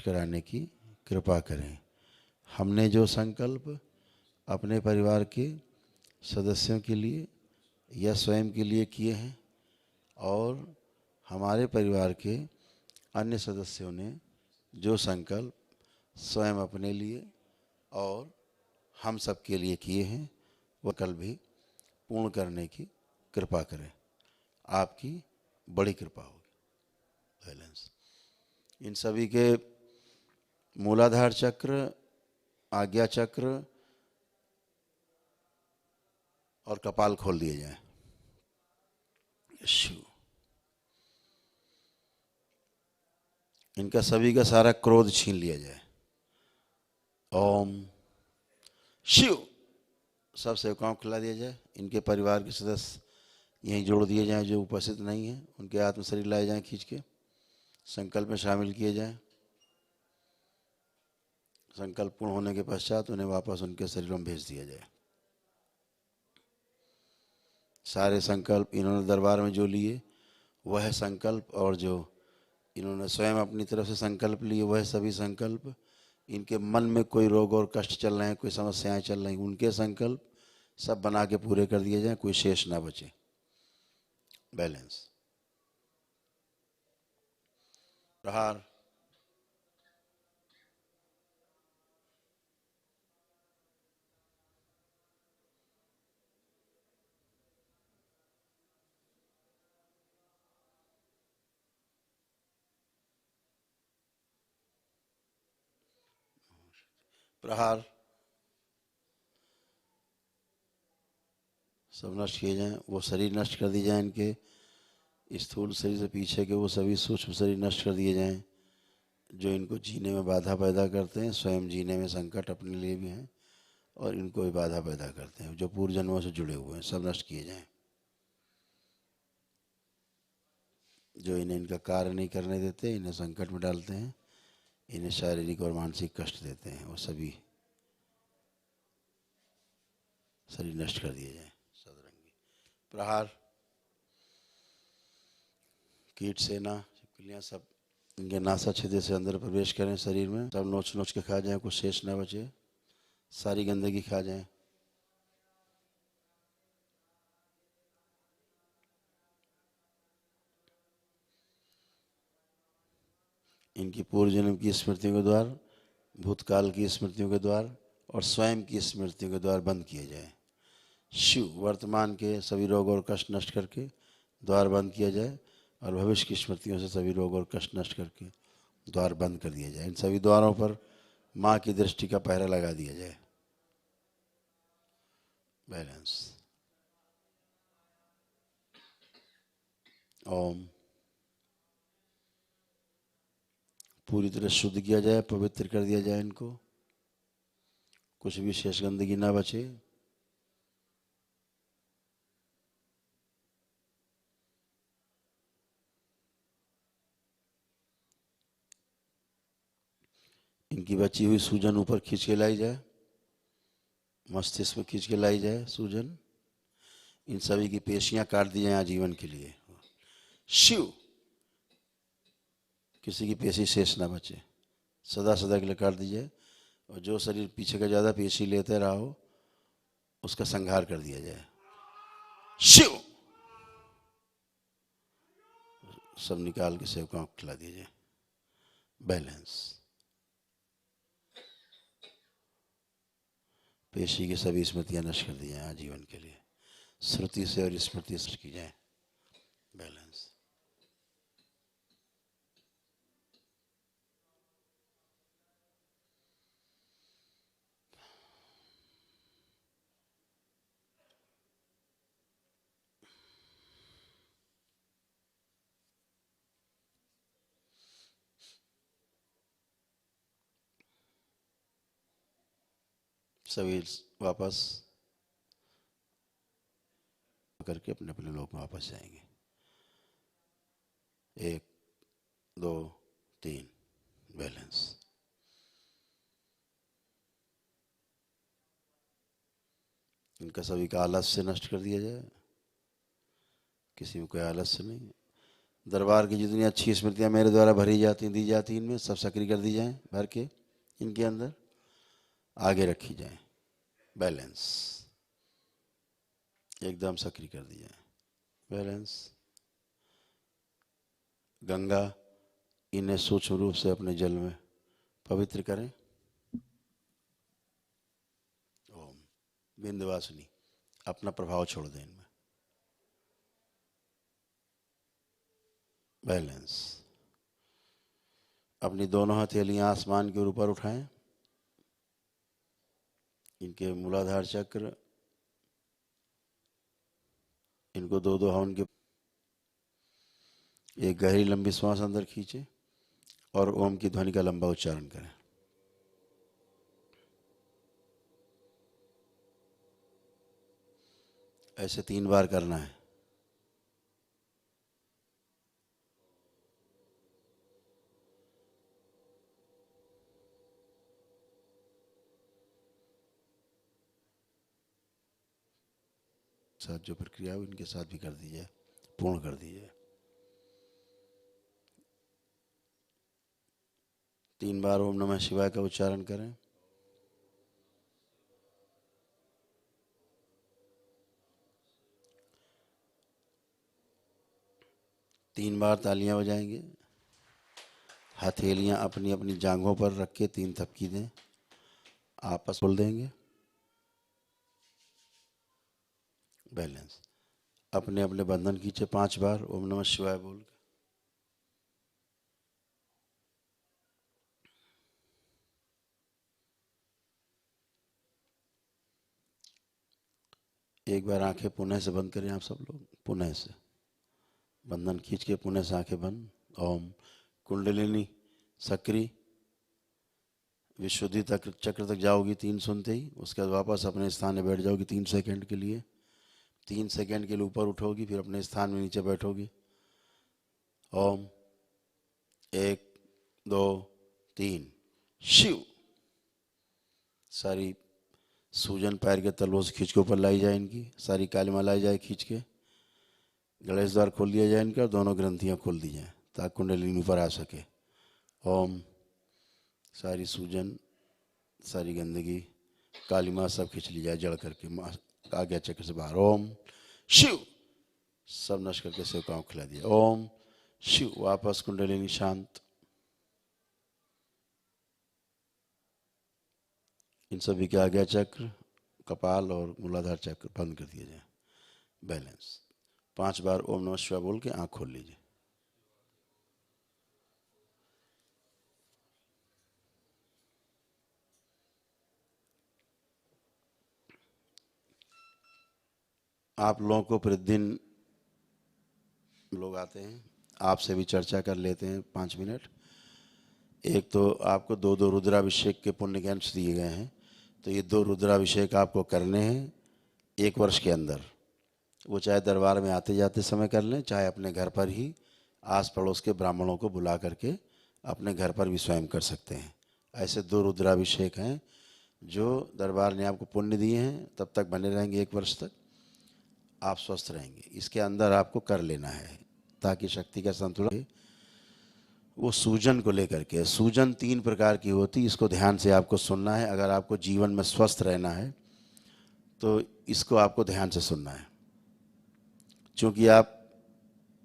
कराने की कृपा करें। हमने जो संकल्प अपने परिवार के सदस्यों के लिए या स्वयं के लिए किए हैं और हमारे परिवार के अन्य सदस्यों ने जो संकल्प स्वयं अपने लिए और हम सब के लिए किए हैं वह कल भी पूर्ण करने की कृपा करें। आपकी बड़ी कृपा होगी। बैलेंस। इन सभी के मूलाधार चक्र, आज्ञा चक्र और कपाल खोल दिए जाएं। शिव। इनका सभी का सारा क्रोध छीन लिया जाए। ओम शिव। सब सेवकाओं को खिला दिया जाए। इनके परिवार के सदस्य यहीं जोड़ दिए जाएं, जो उपस्थित नहीं हैं उनके आत्म शरीर लाए जाएं, खींच के संकल्प में शामिल किए जाएं। संकल्प पूर्ण होने के पश्चात उन्हें वापस उनके शरीरों में भेज दिया जाए। सारे संकल्प इन्होंने दरबार में जो लिए वह संकल्प और जो इन्होंने स्वयं अपनी तरफ से संकल्प लिए वह सभी संकल्प, इनके मन में कोई रोग और कष्ट चल रहे हैं, कोई समस्याएं चल रही, उनके संकल्प सब बना के पूरे कर दिए जाएं, कोई शेष ना बचे। बैलेंस। प्रहार। प्रहार। सब नष्ट किए जाएं। वो शरीर नष्ट कर दिए जाएं, इनके स्थूल शरीर से पीछे के वो सभी सूक्ष्म शरीर नष्ट कर दिए जाएं, जो इनको जीने में बाधा पैदा करते हैं, स्वयं जीने में संकट अपने लिए भी हैं और इनको भी बाधा पैदा करते हैं, जो पूर्व जन्मों से जुड़े हुए हैं, सब नष्ट किए जाएं। जो इन्हें इनका कार्य नहीं करने देते, इन्हें संकट में डालते हैं, इन्हें शारीरिक और मानसिक कष्ट देते हैं, वो सभी शरीर नष्ट कर दिए जाएं। सदरंगी। प्रहार। कीट सेना छिपकलियाँ सब इनके नासा छिद्र से अंदर प्रवेश करें शरीर में, सब नोच नोच के खा जाएं, कुछ शेष न बचे, सारी गंदगी खा जाएं। इनकी पूर्व जन्म की स्मृतियों के द्वार, भूतकाल की स्मृतियों के द्वार और स्वयं की स्मृतियों के द्वार बंद किए जाए। शिव। वर्तमान के सभी रोग और कष्ट नष्ट करके द्वार बंद किया जाए और भविष्य की स्मृतियों से सभी रोग और कष्ट नष्ट करके द्वार बंद कर दिया जाए। इन सभी द्वारों पर माँ की दृष्टि का पहरा लगा दिया जाए। बैलेंस। ओम। पूरी तरह शुद्ध किया जाए, पवित्र कर दिया जाए इनको, कुछ भी शेष गंदगी ना बचे। इनकी बची हुई सूजन ऊपर खींच के लाई जाए, मस्तिष्क में खींच के लाई जाए सूजन। इन सभी की पेशियां काट दी जाए आजीवन के लिए। शिव। किसी की पेशी शेष ना बचे, सदा सदा के लिए काट दीजिए और जो शरीर पीछे का ज़्यादा पेशी लेते रहा हो उसका संहार कर दिया जाए। शिव। सब निकाल के सेवकों को खिला दीजिए। बैलेंस। पेशी की सभी स्मृतियां नष्ट कर दी जाए आजीवन के लिए, श्रुति से और स्मृति से की जाए। बैलेंस। सभी वापस करके अपने अपने लोक में वापस जाएंगे। 1 2 3। बैलेंस। इनका सभी का आलस्य नष्ट कर दिया जाए, किसी में कोई आलस्य नहीं। दरबार की जितनी अच्छी स्मृतियाँ मेरे द्वारा भरी जाती दी जाती इनमें सब सक्रिय कर दी जाएं, भर के इनके अंदर आगे रखी जाएं, बैलेंस एकदम सक्रिय कर दी जाए, बैलेंस। गंगा इन्हें सूक्ष्म रूप से अपने जल में पवित्र करें। ओम। विंध्यवासिनी अपना प्रभाव छोड़ दें इनमें, बैलेंस। अपनी दोनों हथेलियां आसमान के ऊपर उठाएं, इनके मूलाधार चक्र, इनको दो दो हवन के, एक गहरी लंबी श्वास अंदर खींचे और ओम की ध्वनि का लंबा उच्चारण करें। ऐसे 3 बार करना है। साथ जो प्रक्रिया हो इनके साथ भी कर दीजिए, पूर्ण कर दीजिए। 3 बार ओम नमः शिवाय का उच्चारण करें। तीन बार तालियां बजाएंगे, हथेलियां अपनी अपनी जांघों पर रख के 3 थपकी दें, आपस बोल देंगे, बैलेंस। अपने अपने बंधन खींचे 5 बार ओम नमः शिवाय बोल के। एक बार आंखें पुनः से बंद करें आप सब लोग, पुनः से बंधन खींच के पुनः से आंखें बंद। ओम। कुंडलिनी सक्रिय विशुद्धि तक चक्र तक जाओगी 3 सुनते ही, उसके बाद वापस अपने स्थान में बैठ जाओगी 3 सेकंड के लिए। 3 सेकंड के लिए ऊपर उठोगी, फिर अपने स्थान में नीचे बैठोगी। ओम। 1 2 3 शिव। सारी सूजन पैर के तलवों से खींच के ऊपर लाई जाए, इनकी सारी कालिमा लाई जाए खींच के, गणेश द्वार खोल दिया जाए इनका, दोनों ग्रंथियां खोल दी जाए ताकि कुंडलिनी ऊपर आ सके। ओम। सारी सूजन, सारी गंदगी, कालिमा सब खींच ली जाए जड़ करके आज्ञा चक्र से बाहर। ओम शिव। सब नष्ट करके सेवकाओं खिला दिया। ओम शिव। वापस कुंडलिनी शांत। इन सभी के आज्ञा चक्र, कपाल और मूलाधार चक्र बंद कर दिया जाए, बैलेंस। 5 बार ओम नमः शिवाय बोल के आंख खोल लीजिए। आप लोगों को प्रतिदिन लोग आते हैं, आपसे भी चर्चा कर लेते हैं 5 मिनट। एक तो आपको 2 रुद्राभिषेक के पुण्य के अंश दिए गए हैं, तो ये 2 रुद्राभिषेक आपको करने हैं 1 वर्ष के अंदर। वो चाहे दरबार में आते जाते समय कर लें, चाहे अपने घर पर ही आस पड़ोस के ब्राह्मणों को बुला करके अपने घर पर भी स्वयं कर सकते हैं। ऐसे 2 रुद्राभिषेक हैं जो दरबार ने आपको पुण्य दिए हैं, तब तक बने रहेंगे 1 वर्ष तक, आप स्वस्थ रहेंगे। इसके अंदर आपको कर लेना है ताकि शक्ति का संतुलन। वो सूजन को लेकर के, सूजन 3 प्रकार की होती, इसको ध्यान से आपको सुनना है। अगर आपको जीवन में स्वस्थ रहना है तो इसको आपको ध्यान से सुनना है, क्योंकि आप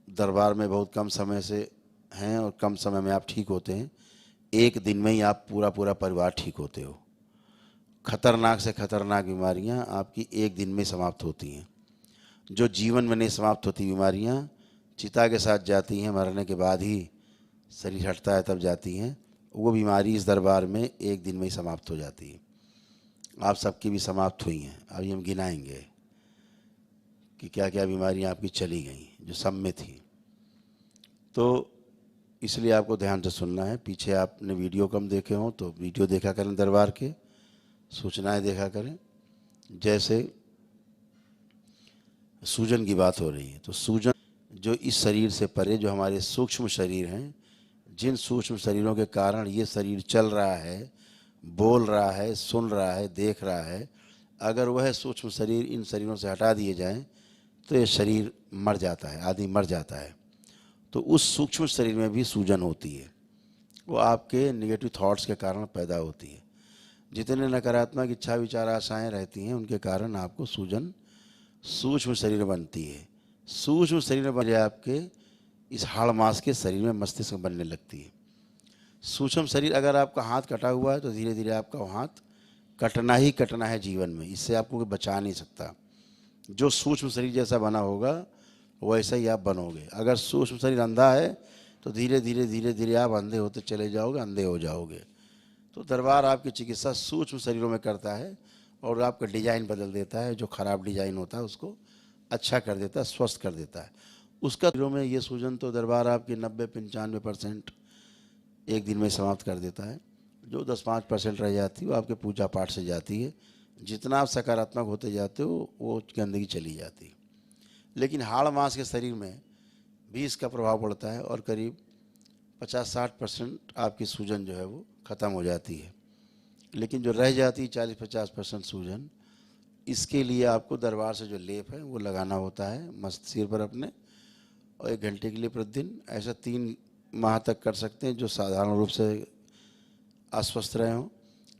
दरबार में बहुत कम समय से हैं और कम समय में आप ठीक होते हैं। 1 दिन में ही आप पूरा पूरा परिवार ठीक होते हो। खतरनाक से खतरनाक बीमारियां आपकी 1 दिन में समाप्त होती हैं। जो जीवन में नहीं समाप्त होती बीमारियां चिता के साथ जाती हैं, मरने के बाद ही शरीर हटता है तब जाती हैं। वो बीमारी इस दरबार में 1 दिन में ही समाप्त हो जाती है। आप सबकी भी समाप्त हुई हैं। अभी हम गिनाएंगे कि क्या क्या बीमारियां आपकी चली गई जो सब में थी। तो इसलिए आपको ध्यान से सुनना है। पीछे आपने वीडियो कम देखे हों तो वीडियो देखा करें, दरबार के सूचनाएं देखा करें। जैसे सूजन की बात हो रही है, तो सूजन जो इस शरीर से परे जो हमारे सूक्ष्म शरीर हैं, जिन सूक्ष्म शरीरों के कारण ये शरीर चल रहा है, बोल रहा है, सुन रहा है, देख रहा है, अगर वह सूक्ष्म शरीर इन शरीरों से हटा दिए जाएं तो ये शरीर मर जाता है, आदमी मर जाता है। तो उस सूक्ष्म शरीर में भी सूजन होती है। वो आपके नेगेटिव थॉट्स के कारण पैदा होती है। जितने नकारात्मक इच्छा विचार आशाएं रहती हैं उनके कारण आपको सूजन सूक्ष्म शरीर बनती है। सूक्ष्म शरीर में बन आपके इस हाड़ मांस के शरीर में मस्तिष्क बनने लगती है। सूक्ष्म शरीर, अगर आपका हाथ कटा हुआ है तो धीरे धीरे आपका वो हाथ कटना ही कटना है जीवन में, इससे आपको कोई बचा नहीं सकता। जो सूक्ष्म शरीर जैसा बना होगा वैसा ही आप बनोगे। अगर सूक्ष्म शरीर अंधा है तो धीरे धीरे आप अंधे होते चले जाओगे, अंधे हो जाओगे। तो दरबार आपकी चिकित्सा सूक्ष्म शरीरों में करता है और आपका डिजाइन बदल देता है। जो खराब डिजाइन होता है उसको अच्छा कर देता है, स्वस्थ कर देता है। उसका शरीरों में ये सूजन तो दरबार आपकी 90-95% एक दिन में समाप्त कर देता है। जो 10-5% रह जाती है वो आपके पूजा पाठ से जाती है। जितना आप सकारात्मक होते जाते हो वो गंदगी चली जाती है। लेकिन हाड़ मांस के शरीर में भी इसका प्रभाव पड़ता है और करीब 50-60% आपकी सूजन जो है वो ख़त्म हो जाती है। लेकिन जो रह जाती है 40-50% सूजन, इसके लिए आपको दरबार से जो लेप है वो लगाना होता है मस्त सिर पर अपने, और 1 घंटे के लिए प्रतिदिन। ऐसा 3 माह तक कर सकते हैं जो साधारण रूप से अस्वस्थ रहे हों।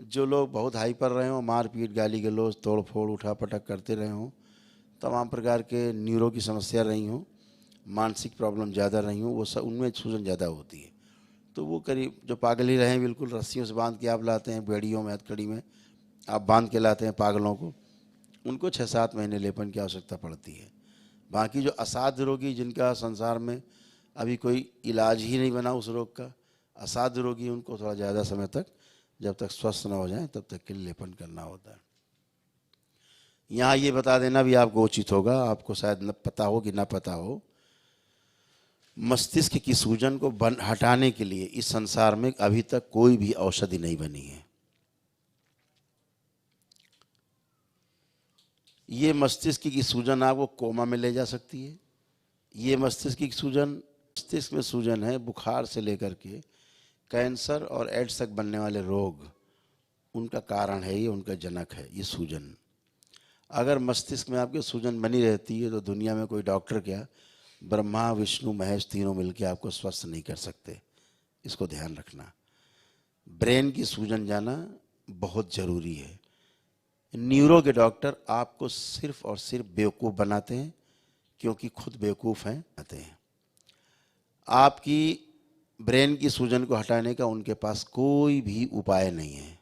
जो लोग बहुत हाइपर रहे हों, मारपीट गाली गलौज तोड़ फोड़ उठा पटक करते रहे हों, तमाम प्रकार के न्यूरो की समस्या रही हों, मानसिक प्रॉब्लम ज़्यादा रही हों, वो सब उनमें सूजन ज़्यादा होती है। तो वो करीब जो पागल ही रहे, बिल्कुल रस्सियों से बांध के आप लाते हैं, बेड़ियों में हथकड़ी में आप बांध के लाते हैं पागलों को, उनको 6-7 महीने लेपन की आवश्यकता पड़ती है। बाकी जो असाध्य रोगी जिनका संसार में अभी कोई इलाज ही नहीं बना उस रोग का, असाध्य रोगी, उनको थोड़ा ज़्यादा समय तक, जब तक स्वस्थ न हो जाए तब तक के लिए लेपन करना होता है। यहाँ ये बता देना भी आपको उचित होगा, आपको शायद न पता हो कि ना पता हो, मस्तिष्क की सूजन को हटाने के लिए इस संसार में अभी तक कोई भी औषधि नहीं बनी है। ये मस्तिष्क की सूजन आपको कोमा में ले जा सकती है। ये मस्तिष्क की सूजन, मस्तिष्क में सूजन है बुखार से लेकर के कैंसर और एड्स तक बनने वाले रोग, उनका कारण है ये, उनका जनक है ये सूजन। अगर मस्तिष्क में आपके सूजन बनी रहती है तो दुनिया में कोई डॉक्टर क्या, ब्रह्मा विष्णु महेश तीनों मिलकर आपको स्वस्थ नहीं कर सकते। इसको ध्यान रखना। ब्रेन की सूजन जाना बहुत ज़रूरी है। न्यूरो के डॉक्टर आपको सिर्फ और सिर्फ बेवकूफ़ बनाते हैं, क्योंकि खुद बेवकूफ़ हैं आते हैं। आपकी ब्रेन की सूजन को हटाने का उनके पास कोई भी उपाय नहीं है।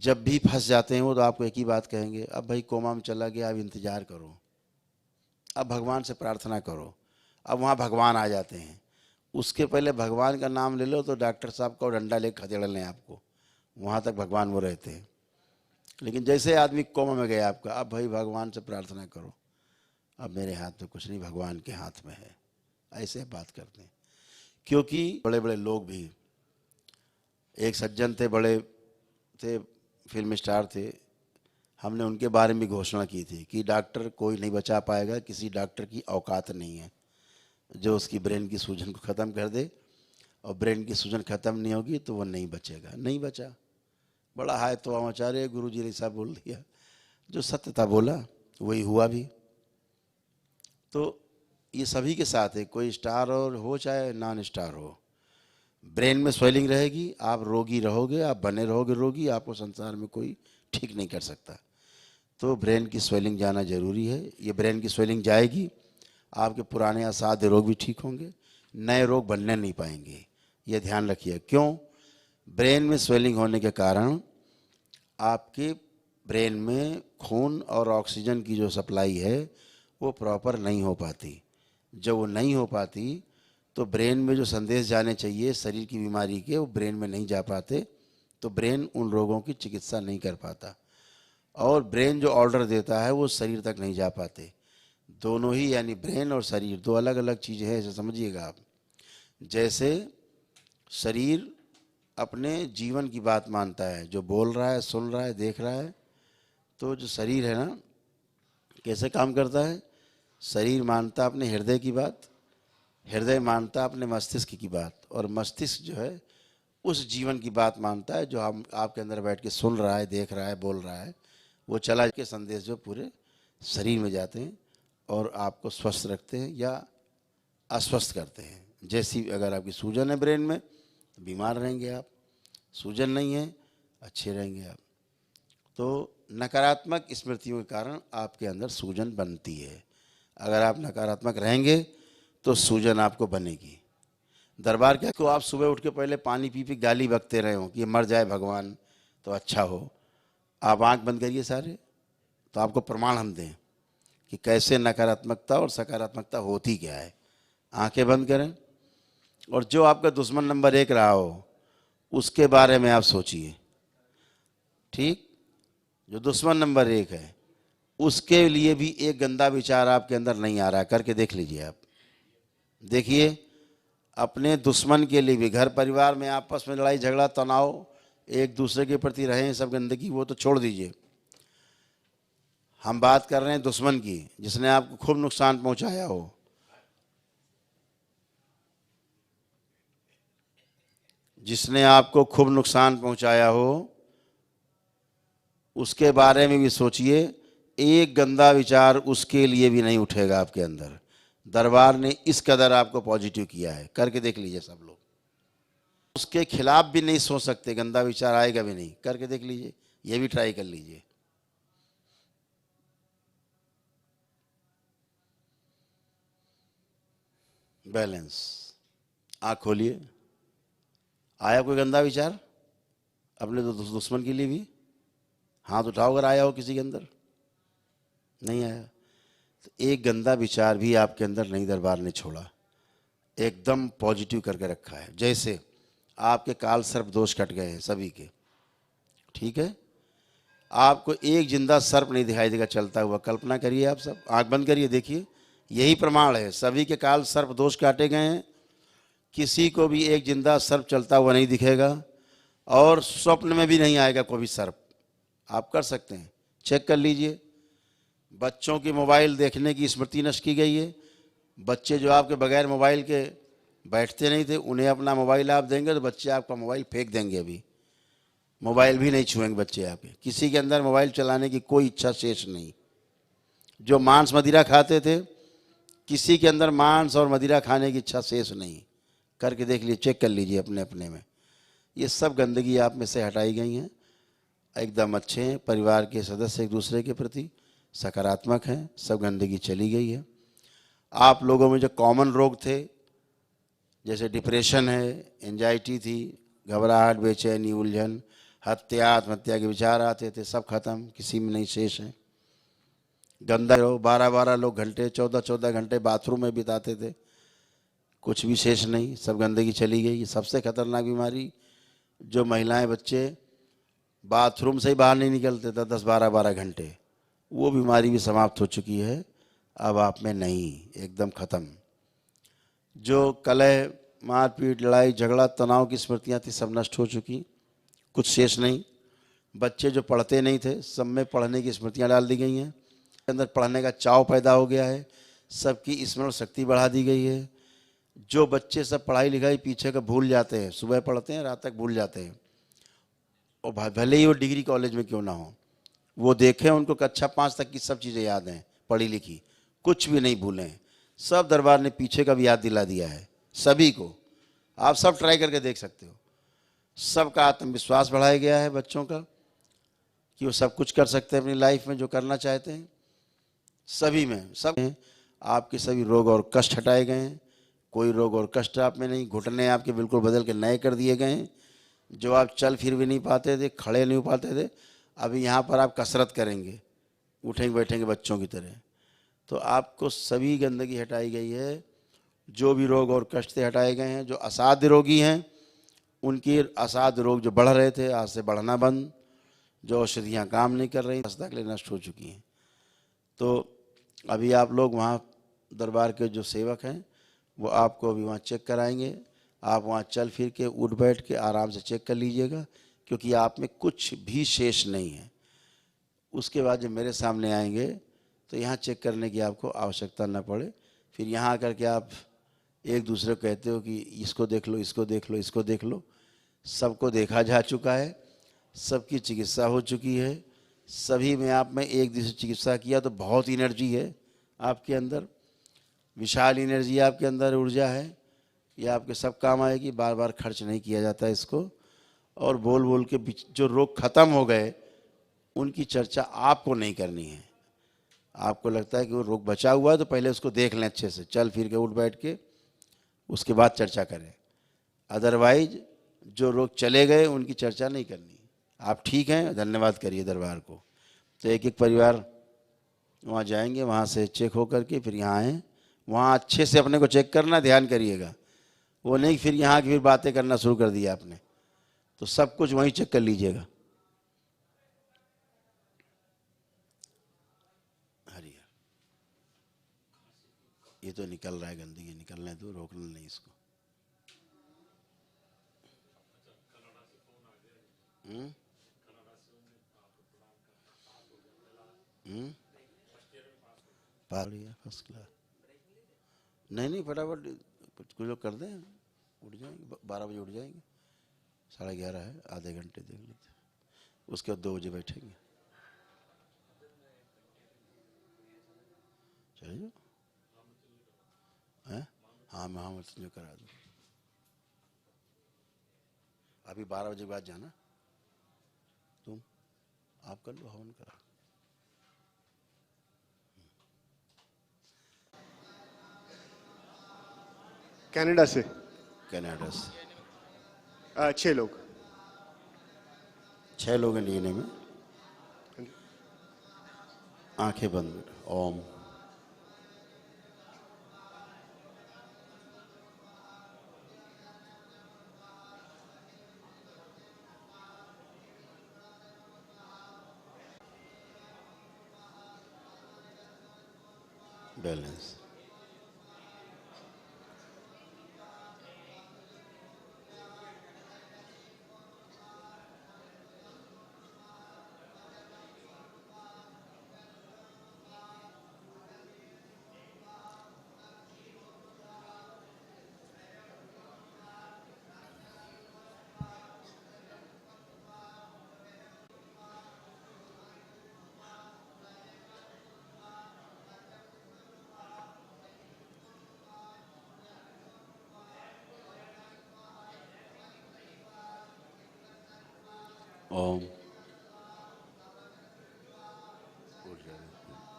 जब भी फंस जाते हैं वो तो आपको एक ही बात कहेंगे, अब भाई कोमा में चला गया, अब इंतज़ार करो, अब भगवान से प्रार्थना करो। अब वहाँ भगवान आ जाते हैं। उसके पहले भगवान का नाम ले लो तो डॉक्टर साहब को डंडा ले खदेड़ लें आपको, वहाँ तक भगवान वो रहते हैं। लेकिन जैसे आदमी कोमा में गया आपका, अब भाई भगवान से प्रार्थना करो, अब मेरे हाथ में कुछ नहीं, भगवान के हाथ में है, ऐसे बात करते हैं। क्योंकि बड़े बड़े लोग भी, एक सज्जन थे, बड़े थे, फिल्म स्टार थे, हमने उनके बारे में घोषणा की थी कि डॉक्टर कोई नहीं बचा पाएगा, किसी डॉक्टर की औकात नहीं है जो उसकी ब्रेन की सूजन को ख़त्म कर दे, और ब्रेन की सूजन ख़त्म नहीं होगी तो वो नहीं बचेगा। नहीं बचा। बड़ा हाय तो आचार्य गुरु जी ने ऐसा बोल दिया, जो सत्य था बोला वही हुआ भी। तो ये सभी के साथ है, कोई स्टार और हो चाहे नॉन स्टार हो, ब्रेन में स्वेलिंग रहेगी, आप रोगी रहोगे, आप बने रहोगे रोगी, आपको संसार में कोई ठीक नहीं कर सकता। तो ब्रेन की स्वेलिंग जाना जरूरी है। ये ब्रेन की स्वेलिंग जाएगी, आपके पुराने असाध्य रोग भी ठीक होंगे, नए रोग बनने नहीं पाएंगे। ये ध्यान रखिए। क्यों? ब्रेन में स्वेलिंग होने के कारण आपके ब्रेन में खून और ऑक्सीजन की जो सप्लाई है वो प्रॉपर नहीं हो पाती। जब वो नहीं हो पाती तो ब्रेन में जो संदेश जाने चाहिए शरीर की बीमारी के, वो ब्रेन में नहीं जा पाते, तो ब्रेन उन रोगों की चिकित्सा नहीं कर पाता। और ब्रेन जो ऑर्डर देता है वो शरीर तक नहीं जा पाते। दोनों ही, यानी ब्रेन और शरीर दो अलग अलग चीज़ें हैं, ऐसे समझिएगा आप। जैसे शरीर अपने जीवन की बात मानता है, जो बोल रहा है, सुन रहा है, देख रहा है, तो जो शरीर है ना, कैसे काम करता है? शरीर मानता अपने हृदय की बात, हृदय मानता अपने मस्तिष्क की बात, और मस्तिष्क जो है उस जीवन की बात मानता है जो हम आपके अंदर बैठ के सुन रहा है, देख रहा है, बोल रहा है। वो चला के संदेश जो पूरे शरीर में जाते हैं और आपको स्वस्थ रखते हैं या अस्वस्थ करते हैं। जैसी अगर आपकी सूजन है ब्रेन में तो बीमार रहेंगे आप, सूजन नहीं है अच्छे रहेंगे आप। तो नकारात्मक स्मृतियों के कारण आपके अंदर सूजन बनती है। अगर आप नकारात्मक रहेंगे तो सूजन आपको बनेगी। दरबार क्या को आप सुबह उठ के पहले पानी पी गाली बकते रहे हो कि मर जाए भगवान तो अच्छा हो, आप आंख बंद करिए सारे, तो आपको प्रमाण हम दें कि कैसे नकारात्मकता और सकारात्मकता होती क्या है। आंखें बंद करें और जो आपका दुश्मन नंबर 1 रहा हो उसके बारे में आप सोचिए। ठीक, जो दुश्मन नंबर 1 है उसके लिए भी एक गंदा विचार आपके अंदर नहीं आ रहा है, करके देख लीजिए आप। देखिए, अपने दुश्मन के लिए भी, घर परिवार में आपस में लड़ाई झगड़ा तनाव एक दूसरे के प्रति रहे सब गंदगी, वो तो छोड़ दीजिए। हम बात कर रहे हैं दुश्मन की, जिसने आपको खूब नुकसान पहुंचाया हो। जिसने आपको खूब नुकसान पहुंचाया हो उसके बारे में भी सोचिए। एक गंदा विचार उसके लिए भी नहीं उठेगा आपके अंदर। दरबार ने इस कदर आपको पॉजिटिव किया है, करके देख लीजिए सब लोग। उसके खिलाफ भी नहीं सोच सकते, गंदा विचार आएगा भी नहीं, करके देख लीजिए, ये भी ट्राई कर लीजिए। बैलेंस, आँख खोलिए। आया कोई गंदा विचार अपने दुश्मन के लिए भी? हाथ उठाओ अगर आया हो किसी के अंदर। नहीं आया तो एक गंदा विचार भी आपके अंदर नहीं दरबार ने छोड़ा, एकदम पॉजिटिव करके रखा है। जैसे आपके काल सर्प दोष कट गए हैं सभी के, ठीक है। आपको एक जिंदा सर्प नहीं दिखाई देगा चलता हुआ। कल्पना करिए, आप सब आंख बंद करिए, देखिए, यही प्रमाण है। सभी के काल सर्प दोष काटे गए हैं, किसी को भी एक जिंदा सर्प चलता हुआ नहीं दिखेगा और स्वप्न में भी नहीं आएगा कोई भी सर्प। आप कर सकते हैं, चेक कर लीजिए। बच्चों की मोबाइल देखने की स्मृति नष्ट की गई है। बच्चे जो आपके बगैर मोबाइल के बैठते नहीं थे, उन्हें अपना मोबाइल आप देंगे तो बच्चे आपका मोबाइल फेंक देंगे। अभी मोबाइल भी नहीं छुएंगे बच्चे आपके। किसी के अंदर मोबाइल चलाने की कोई इच्छा शेष नहीं। जो मांस मदिरा खाते थे, किसी के अंदर मांस और मदिरा खाने की इच्छा शेष नहीं। करके देख लीजिए, चेक कर लीजिए अपने अपने में। ये सब गंदगी आप में से हटाई गई हैं, एकदम अच्छे हैं। परिवार के सदस्य एक दूसरे के प्रति सकारात्मक हैं, सब गंदगी चली गई है। आप लोगों में जो कॉमन रोग थे, जैसे डिप्रेशन है, एंजाइटी थी, घबराहट, बेचैनी, उलझन, हत्या, आत्महत्या के विचार आते थे, सब खत्म, किसी में नहीं शेष है। गंदा 12-12 लोग घंटे, 14-14 घंटे बाथरूम में बिताते थे, कुछ भी शेष नहीं, सब गंदगी चली गई। सबसे खतरनाक बीमारी, जो महिलाएं बच्चे बाथरूम से ही बाहर नहीं निकलते थे 10-12 घंटे, वो बीमारी भी समाप्त हो चुकी है, अब आप में नहीं, एकदम खत्म। जो कलह, मारपीट, लड़ाई झगड़ा, तनाव की स्मृतियाँ थी, सब नष्ट हो चुकी, कुछ शेष नहीं। बच्चे जो पढ़ते नहीं थे, सब में पढ़ने की स्मृतियाँ डाल दी गई हैं, अंदर पढ़ने का चाव पैदा हो गया है, सबकी स्मरण शक्ति बढ़ा दी गई है। जो बच्चे सब पढ़ाई लिखाई पीछे का भूल जाते हैं, सुबह पढ़ते हैं रात तक भूल जाते हैं, और भले ही वो डिग्री कॉलेज में क्यों ना हो, वो देखें उनको कक्षा 5 तक की सब चीज़ें याद हैं, पढ़ी लिखी, कुछ भी नहीं भूलें। सब दरबार ने पीछे का भी याद दिला दिया है सभी को। आप सब ट्राई करके देख सकते हो। सबका आत्मविश्वास बढ़ाया गया है बच्चों का, कि वो सब कुछ कर सकते हैं अपनी लाइफ में जो करना चाहते हैं। सभी में सब हैं। आपके सभी रोग और कष्ट हटाए गए हैं, कोई रोग और कष्ट आप में नहीं। घुटने आपके बिल्कुल बदल के नए कर दिए गए हैं। जो आप चल फिर भी नहीं पाते थे, खड़े नहीं हो पाते थे, अभी यहाँ पर आप कसरत करेंगे, उठेंगे बैठेंगे बच्चों की तरह। तो आपको सभी गंदगी हटाई गई है, जो भी रोग और कष्ट से हटाए गए हैं। जो असाध्य रोगी हैं, उनकी असाध्य रोग जो बढ़ रहे थे, आज से बढ़ना बंद। जो औषधियाँ काम नहीं कर रही, के लिए नष्ट हो चुकी हैं। तो अभी आप लोग वहाँ दरबार के जो सेवक हैं, वो आपको अभी वहाँ चेक कराएंगे। आप वहाँ चल फिर के, उठ बैठ के आराम से चेक कर लीजिएगा, क्योंकि आप में कुछ भी शेष नहीं है। उसके बाद जब मेरे सामने आएंगे तो यहाँ चेक करने की आपको आवश्यकता न पड़े। फिर यहाँ आकर के आप एक दूसरे को कहते हो कि इसको देख लो, इसको देख लो, इसको देख लो। सबको देखा जा चुका है, सबकी चिकित्सा हो चुकी है, सभी में आप में एक दूसरे चिकित्सा किया, तो बहुत एनर्जी है आपके अंदर। विशाल एनर्जी आपके अंदर ऊर्जा है, ये आपके सब काम आएगी। बार बार खर्च नहीं किया जाता इसको। और बोल बोल के जो रोग खत्म हो गए उनकी चर्चा आपको नहीं करनी है। आपको लगता है कि वो रोग बचा हुआ है तो पहले उसको देख लें अच्छे से, चल फिर के उठ बैठ के, उसके बाद चर्चा करें। अदरवाइज जो रोग चले गए उनकी चर्चा नहीं करनी। आप ठीक हैं, धन्यवाद करिए दरबार को। तो एक एक परिवार वहाँ जाएंगे, वहाँ से चेक हो करके फिर यहाँ आएँ। वहाँ अच्छे से अपने को चेक करना, ध्यान करिएगा। वो नहीं फिर यहाँ की फिर बातें करना शुरू कर दिया आपने, तो सब कुछ वहीं चेक कर लीजिएगा। हरिया ये तो निकल रहा है, गंदगी निकलने दो, रोकना नहीं इसको। First class. नहीं फटाफट कुछ लोग कर दें, उठ जाएंगे, 12 बजे उठ जाएंगे। 11:30 है, आधे घंटे देख लेते, उसके बाद 2 बजे बैठेंगे। चलिए हैं? हाँ महामृत्युंजय करा दो। अभी 12 बजे के बाद जाना, तुम आप कर लो, हवन करा। कनाडा से। कनाडा से 6 लोग। 6 लोग हैं लेने में। आंखें बंद। ओम। बैलेंस। ओम।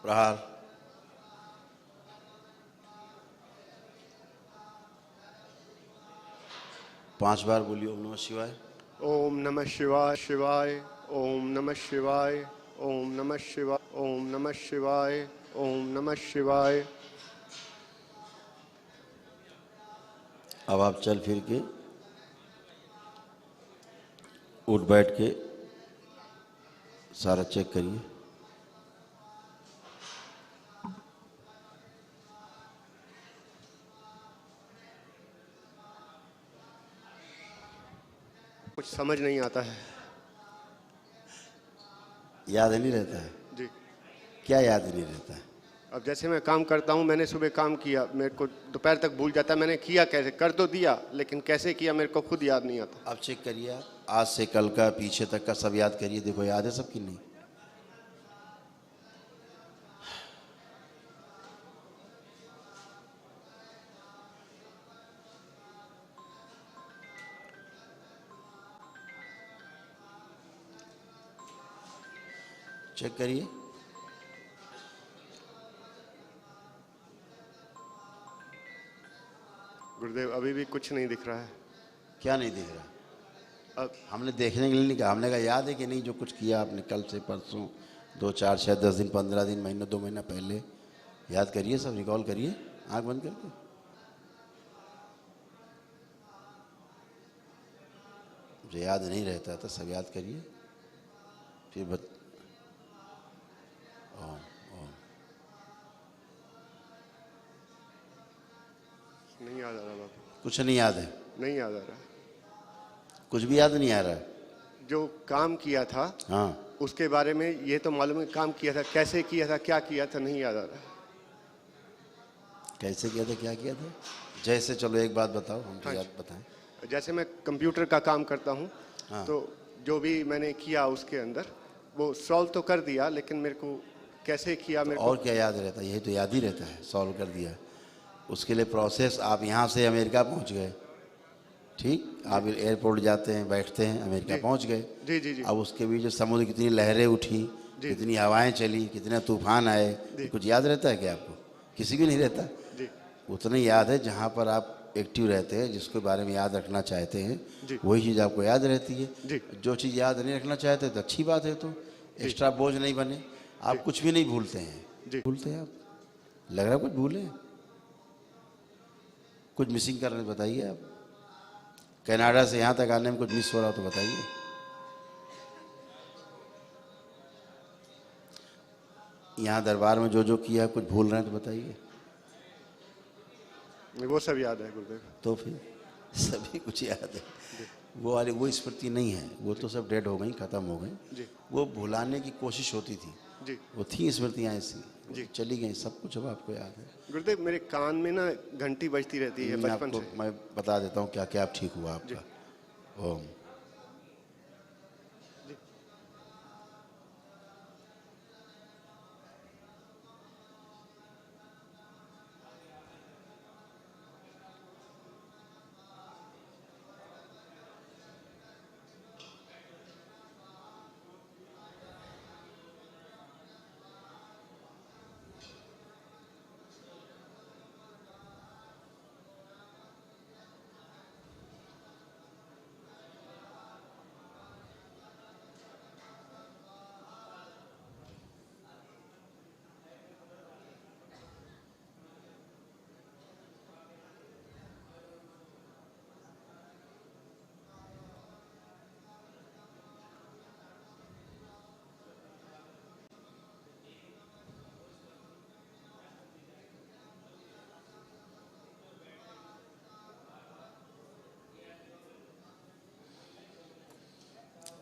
प्रहार। पांच बार बोलिए ओम नमः शिवाय। ओम नमः शिवाय शिवाय। ओम नमः शिवाय। ओम नमः शिवाय। ओम नमः शिवाय। ओम नमः शिवाय। अब आप चल फिर के उठ बैठ के सारा चेक करिए। कुछ समझ नहीं आता है। याद नहीं रहता है जी। क्या याद नहीं रहता है? अब जैसे मैं काम करता हूँ, मैंने सुबह काम किया, मेरे को दोपहर तक भूल जाता है मैंने किया कैसे, कर तो दिया लेकिन कैसे किया मेरे को खुद याद नहीं आता। अब चेक करिए, आप आज से कल का पीछे तक का सब याद करिए, देखो याद है सब कि नहीं। चेक करिए। गुरुदेव अभी भी कुछ नहीं दिख रहा है। क्या नहीं दिख रहा? अब हमने देखने के लिए नहीं कहा, हमने कहा याद है कि नहीं जो कुछ किया आपने कल से परसों, 2 4 6 10 दिन 15 दिन महीना 2 महीना पहले। याद करिए, सब रिकॉल करिए आंख बंद करके। जो याद नहीं रहता तो सब याद करिए फिर ओम ओम। नहीं याद आ रहा बाबा। कुछ नहीं याद है? नहीं याद आ रहा। कुछ भी याद नहीं आ रहा है? जो काम किया था हाँ उसके बारे में ये तो मालूम है, काम किया था, कैसे किया था, क्या किया था, नहीं याद आ रहा। कैसे किया था, क्या किया था? जैसे चलो एक बात बताओ, हम तो हाँ याद बताएं। जैसे मैं कंप्यूटर का काम करता हूँ, हाँ। तो जो भी मैंने किया उसके अंदर वो सॉल्व तो कर दिया, लेकिन मेरे को कैसे किया मेरे और क्या याद रहता है? यही तो याद ही रहता है, सॉल्व कर दिया। उसके लिए प्रोसेस, आप यहाँ से अमेरिका पहुँच गए, ठीक, आप एयरपोर्ट जाते हैं, बैठते हैं, अमेरिका पहुँच गए। जी जी जी अब उसके बीच जो समुद्र कितनी लहरें उठी, कितनी हवाएं चली, कितने तूफान आए, कुछ याद रहता है क्या आपको? किसी को नहीं रहता। जी उतना याद है जहाँ पर आप एक्टिव रहते हैं, जिसके बारे में याद रखना चाहते हैं, जी। वही चीज़ आपको याद रहती है। जी जो चीज़ याद नहीं रखना चाहते तो अच्छी बात है, तो एक्स्ट्रा बोझ नहीं बने। आप कुछ भी नहीं भूलते हैं। जी। भूलते हैं आप? लग रहा है कुछ भूले, कुछ मिसिंग कर रहे हैं, बताइए आप। कनाडा से यहाँ तक आने में कुछ मिस हो रहा हो तो बताइए। यहाँ दरबार में जो जो किया कुछ भूल रहे हैं तो बताइए। वो सब याद है गुरुदेव। तो फिर सभी कुछ याद है। वो वाली वो स्मृति नहीं है, वो तो सब डेड हो गई, ख़त्म हो गई। जी वो भुलाने की कोशिश होती थी, जी वो थी स्मृतियाँ ऐसी, जी। चली गई सब कुछ। अब आपको याद है। गुरुदेव, मेरे कान में ना घंटी बजती रहती है मैं बचपन आपको से। मैं बता देता हूँ क्या क्या ठीक हुआ आपका। ओम।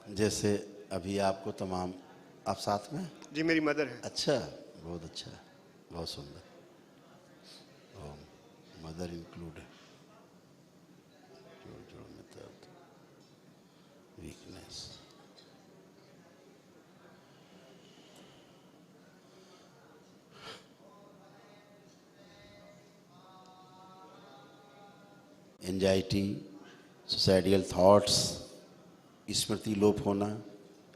जैसे अभी आपको तमाम, आप साथ में? जी मेरी मदर है। अच्छा, बहुत अच्छा, बहुत सुंदर। ओम। मदर इंक्लूड है। जोड़ जोड़ में दर्द, वीकनेस, एंजाइटी, सुसाइडियल थॉट्स, स्मृति लोप होना,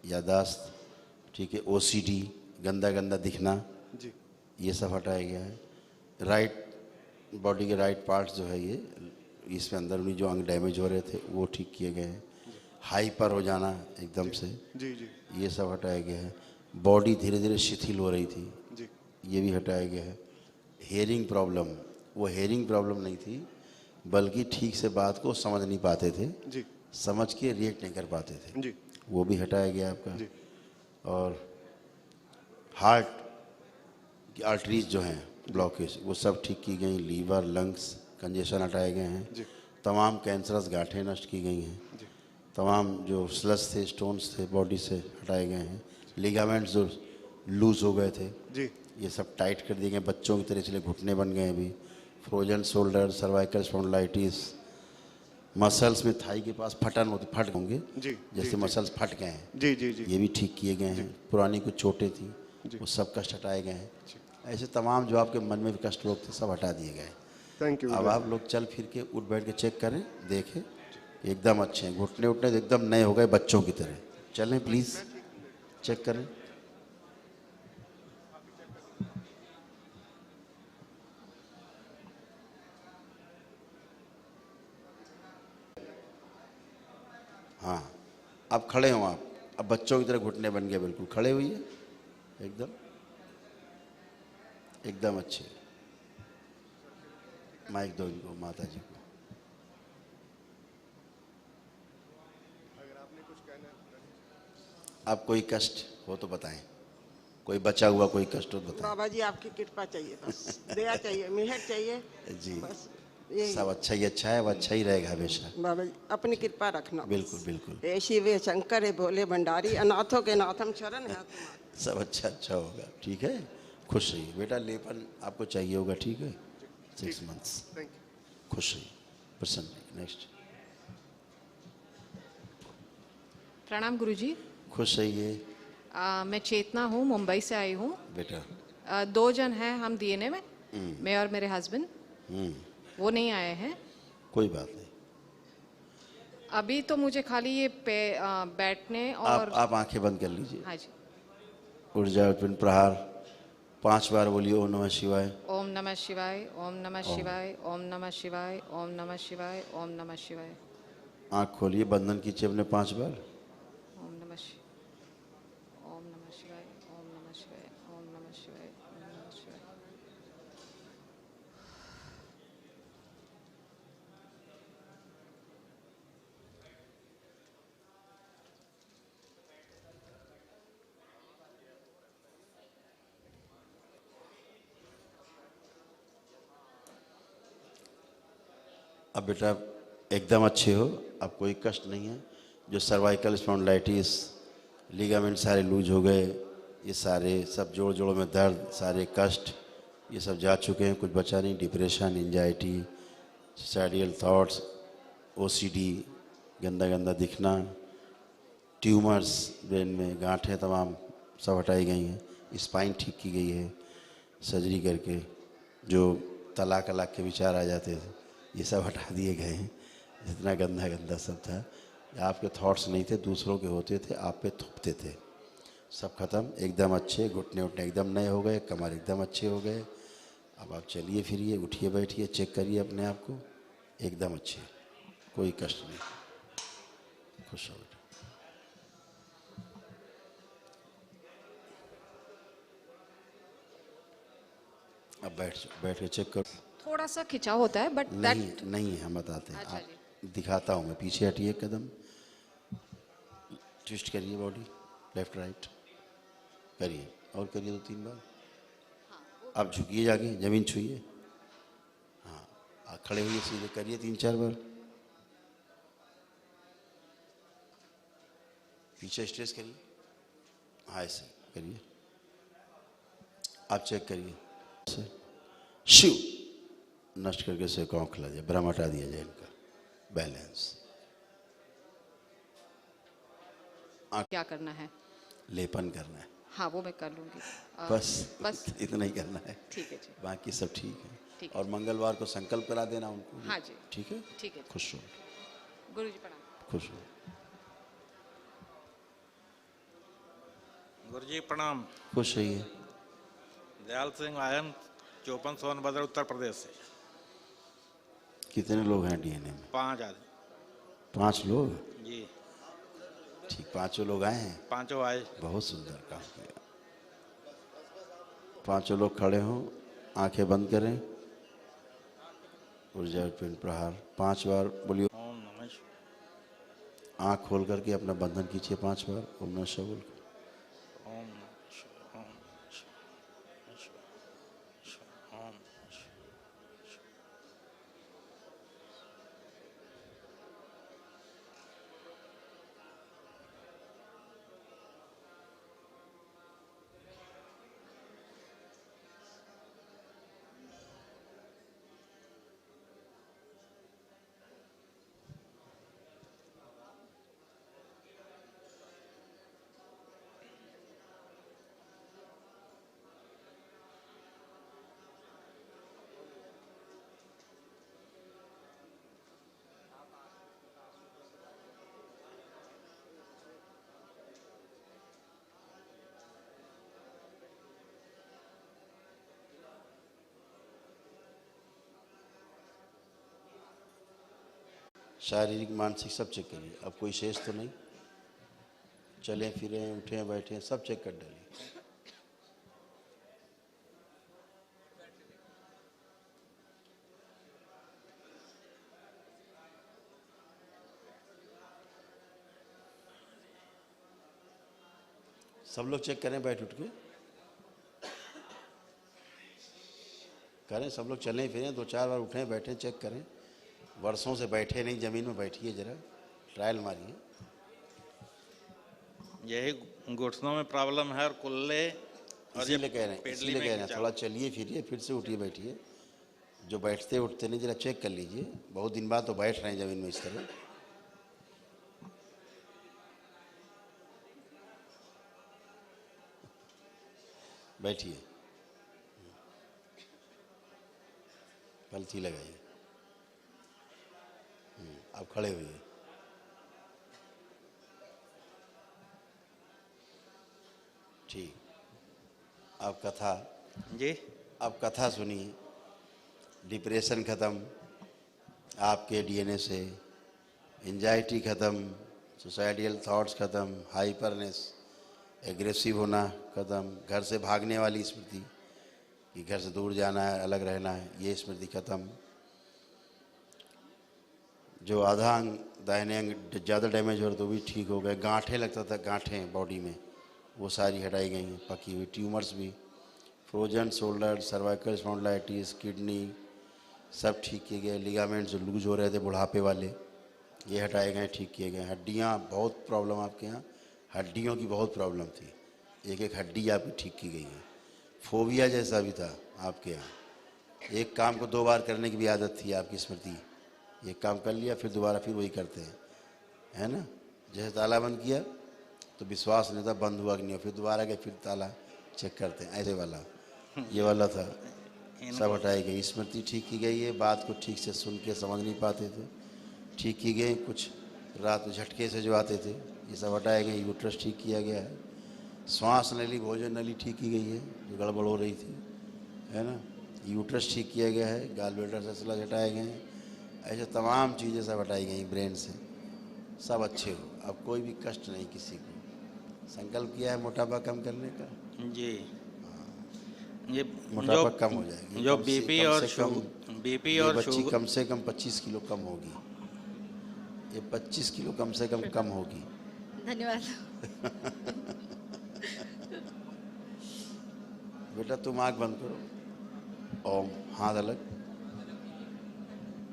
यादाश्त, ठीक है, ओसीडी, गंदा गंदा दिखना, जी ये सब हटाया गया है। राइट बॉडी के राइट पार्ट्स जो है ये, इसमें अंदरूनी जो अंग डैमेज हो रहे थे वो ठीक किए गए हैं। हाइपर हो जाना एकदम से, जी जी ये सब हटाया गया है। बॉडी धीरे धीरे शिथिल हो रही थी, जी ये भी हटाया गया है। हेयरिंग प्रॉब्लम, वो हेयरिंग प्रॉब्लम नहीं थी, बल्कि ठीक से बात को समझ नहीं पाते थे, जी समझ के रिएक्ट नहीं कर पाते थे, जी वो भी हटाया गया आपका। जी और हार्ट की आर्टरीज जो हैं ब्लॉकेज, वो सब ठीक की गई। लीवर, लंग्स, कंजेशन हटाए गए हैं। जी तमाम कैंसरस गांठें नष्ट की गई हैं। जी तमाम जो स्लस थे, स्टोन्स थे, बॉडी से हटाए गए हैं। लिगामेंट्स जो लूज हो गए थे, जी ये सब टाइट कर दिए गए। बच्चों की तरह इसलिए घुटने बन गए अभी। Frozen shoulder, cervical spondylitis, muscles में थाई के पास फटन होते, फट होंगे जी जैसे मसल्स फट गए हैं, जी जी जी ये भी ठीक किए गए हैं। पुरानी कुछ चोटें थी, जी। वो सब कष्ट हटाए गए हैं। ऐसे तमाम जो आपके मन में भी कष्ट रोग थे सब हटा दिए गए। Thank you. अब आप लोग चल फिर के उठ बैठ के चेक करें, देखें, एकदम अच्छे हैं। घुटने उठने तो एकदम नए हो गए बच्चों की तरह। चलें प्लीज़, चेक करें। हाँ, अब खड़े हो आप, अब बच्चों की तरह घुटने बन गए, बिल्कुल खड़े हुई है, एकदम एकदम अच्छे। माइक दो इनको, माता जी को। अब कोई कष्ट हो तो बताएं, कोई बचा हुआ कोई कष्ट हो तो बताएं। बाबा जी आपकी कृपा चाहिए, बस दया चाहिए, मेहर चाहिए जी, बस, यही सब अच्छा ही अच्छा है, वो अच्छा ही रहेगा हमेशा। बाबा जी अपनी कृपा रखना। बिल्कुल बिल्कुल, हे शिव हे शंकर हे भोले भंडारी, अनाथों के नाथम शरण है तुम्हारे। सब अच्छा अच्छा होगा, ठीक है। खुश रहिए बेटा, लेपन आपको चाहिए होगा, ठीक है। 6 मंथ्स, थैंक यू। खुश रहिए, प्रसन्न रहिए। नेक्स्ट, प्रणाम गुरुजी। खुश रहिए मैं चेतना हूँ, मुंबई से आई हूँ। बेटा। 2 जन हैं हम डीएनए में, मैं और मेरे हस्बैंड। वो नहीं आए हैं। कोई बात नहीं। अभी तो मुझे खाली ये बैठने और आप आंखें बंद कर लीजिए। हाँ जी। ऊर्जा उत्पन्न प्रहार 5 बार बोलिए ओम नमः शिवाय। ओम नमः शिवाय, ओम नमः शिवाय, ओम नमः शिवाय, ओम नमः शिवाय, ओम नमः शिवाय। आंख खोलिए, बंधन कीजिए अपने 5 बार। ओम नमः ओम नमः शिवाय, ओम नमः शिवाय, ओम नमः शिवाय, ओम नमः शिवाय। अब बेटा एकदम अच्छे हो, अब कोई कष्ट नहीं है। जो सर्वाइकल स्पॉन्डिलाइटिस, लिगामेंट सारे लूज हो गए, ये सारे सब जोड़ों में दर्द, सारे कष्ट, ये सब जा चुके हैं, कुछ बचा नहीं। Depression, anxiety, suicidal thoughts, OCD, गंदा गंदा दिखना, ट्यूमर्स ब्रेन में, गांठें तमाम सब हटाई गई हैं। स्पाइन ठीक की गई है सर्जरी करके। जो तलाक अलाक के विचार आ जाते थे, ये सब हटा दिए गए हैं। जितना गंदा गंदा सब था, आपके थॉट्स नहीं थे, दूसरों के होते थे, आप पे थोपते थे, सब खत्म। एकदम अच्छे, घुटने उठने एकदम नए हो गए, कमर एकदम अच्छे हो गए। अब आप चलिए फिरिए, उठिए बैठिए, चेक करिए अपने आप को, एकदम अच्छे, कोई कष्ट नहीं। खुश हो बेटा। अब बैठ के चेक करो। थोड़ा सा खिंचाव होता है बट नहीं हम बताते हैं। अच्छा आप दिखाता हूँ मैं, पीछे हटिए एक कदम, ट्विस्ट करिए बॉडी, लेफ्ट राइट करिए, और करिए 2-3 बार। आप झुकिए, जाके जमीन छुइए। हाँ, खड़े होइए, सीधे करिए 3-4 बार। पीछे स्ट्रेच करिए, हाँ ऐसे करिए। आप चेक करिए, शिव नष्ट करके से कौन खिला दिया, भ्रम हटा दिया जाए इनका, बैलेंस। क्या करना है? लेपन करना है। हाँ वो मैं कर लूँगी। बस इतना ही करना है, ठीक है जी। बाकी सब ठीक है। ठीक है। और मंगलवार को संकल्प करा देना उनको। हाँ जी। ठीक है। ठीक है। खुश हो, गुरुजी प्रणाम। खुश हो। गुरुजी प्रणाम। खुश रहिए। दयाल सिंह आयन, चौपन सोनभद्र, उत्तर प्रदेश से। कितने लोग हैं डीएनए में? 5 आदमी। 5 लोग? जी। ठीक, 5 लोग आए हैं। 5 आए। बहुत सुंदर काम किया। 5 लोग खड़े हों, आंखें बंद करें, ऊर्जा उत्पन्न प्रहार 5 बार बोलिए। ओम नमः शिवाय। आँख खोल करके अपना बंधन कीजिए 5 बार, ओम नमः शिवाय बोल कर। ओम नमः शिवाय, ओम नमः शिवाय, शिवाय, ओम नमः शिवाय। शारीरिक मानसिक सब चेक करिए। अब कोई शेष तो नहीं, चले फिरे, उठे बैठे, सब चेक कर डालिए। सब लोग चेक करें, बैठ उठ के करें। सब लोग चलें फिरें, 2-4 बार उठें बैठें, चेक करें। वर्षों से बैठे नहीं, जमीन में बैठिए, जरा ट्रायल मारिए। यही घुटनों में प्रॉब्लम है और कुल्ले, और इसीलिए कह रहे हैं, पेटली इसीलिए में कह रहे हैं, खिंचाव। थोड़ा चलिए फिरिए, फिर से उठिए बैठिए। जो बैठते उठते नहीं, जरा चेक कर लीजिए। बहुत दिन बाद तो बैठ रहे हैं जमीन में इस तरह। बैठिए, पलथी लगाइए। अब खड़े हुए। ठीक। अब कथा, जी अब कथा सुनिए। डिप्रेशन खत्म आपके डीएनए से, एंजाइटी खत्म, सुसाइडियल थॉट्स खत्म, हाइपरनेस, एग्रेसिव होना खत्म, घर से भागने वाली स्मृति कि घर से दूर जाना है, अलग रहना है, ये स्मृति खत्म। जो आधा अंग दाहिने अंग ज़्यादा डैमेज हो रहा तो भी ठीक हो गए। गांठें लगता था, गांठें बॉडी में, वो सारी हटाई गई हैं। पकी हुई ट्यूमर्स भी, frozen shoulder, cervical spondylitis, kidney सब ठीक किए गए। लिगामेंट जो लूज हो रहे थे बुढ़ापे वाले, ये हटाए गए, ठीक किए गए। हड्डियाँ, बहुत प्रॉब्लम आपके यहाँ हड्डियों की बहुत प्रॉब्लम थी, एक एक हड्डी आपकी ठीक की गई है। फोबिया जैसा भी था आपके यहाँ, एक काम को 2 बार करने की भी आदत थी आपकी स्मृति। एक काम कर लिया फिर दोबारा फिर वही करते हैं, है ना। जैसे ताला बंद किया तो विश्वास नहीं था बंद हुआ कि नहीं, फिर दोबारा गए फिर ताला चेक करते हैं, ऐसे वाला ये वाला था। सब हटाई गई, स्मृति ठीक की गई है। बात को ठीक से सुन के समझ नहीं पाते थे, ठीक की गई। कुछ रात में झटके से जो आते थे ये सब हटाए गए। यूट्रस ठीक किया गया है। श्वास नली, भोजन नली ठीक की गई है जो गड़बड़ हो रही थी, है ना। यूट्रस ठीक किया गया है। गाल ब्लैडर से स्लज हटाए गए हैं। ऐसे तमाम चीज़ें सब हटाई गई ब्रेन से। सब अच्छे हो, अब कोई भी कष्ट नहीं किसी को। संकल्प किया है मोटापा कम करने का। जी। ये मोटापा कम हो जाएगी। जो कम से- बीपी कम और से कम बीपी ये और बच्ची शुगर, कम से कम 25 किलो कम होगी। ये 25 किलो कम से कम होगी। धन्यवाद। बेटा तुम आँख बंद करो। ओम, हाथ अलग।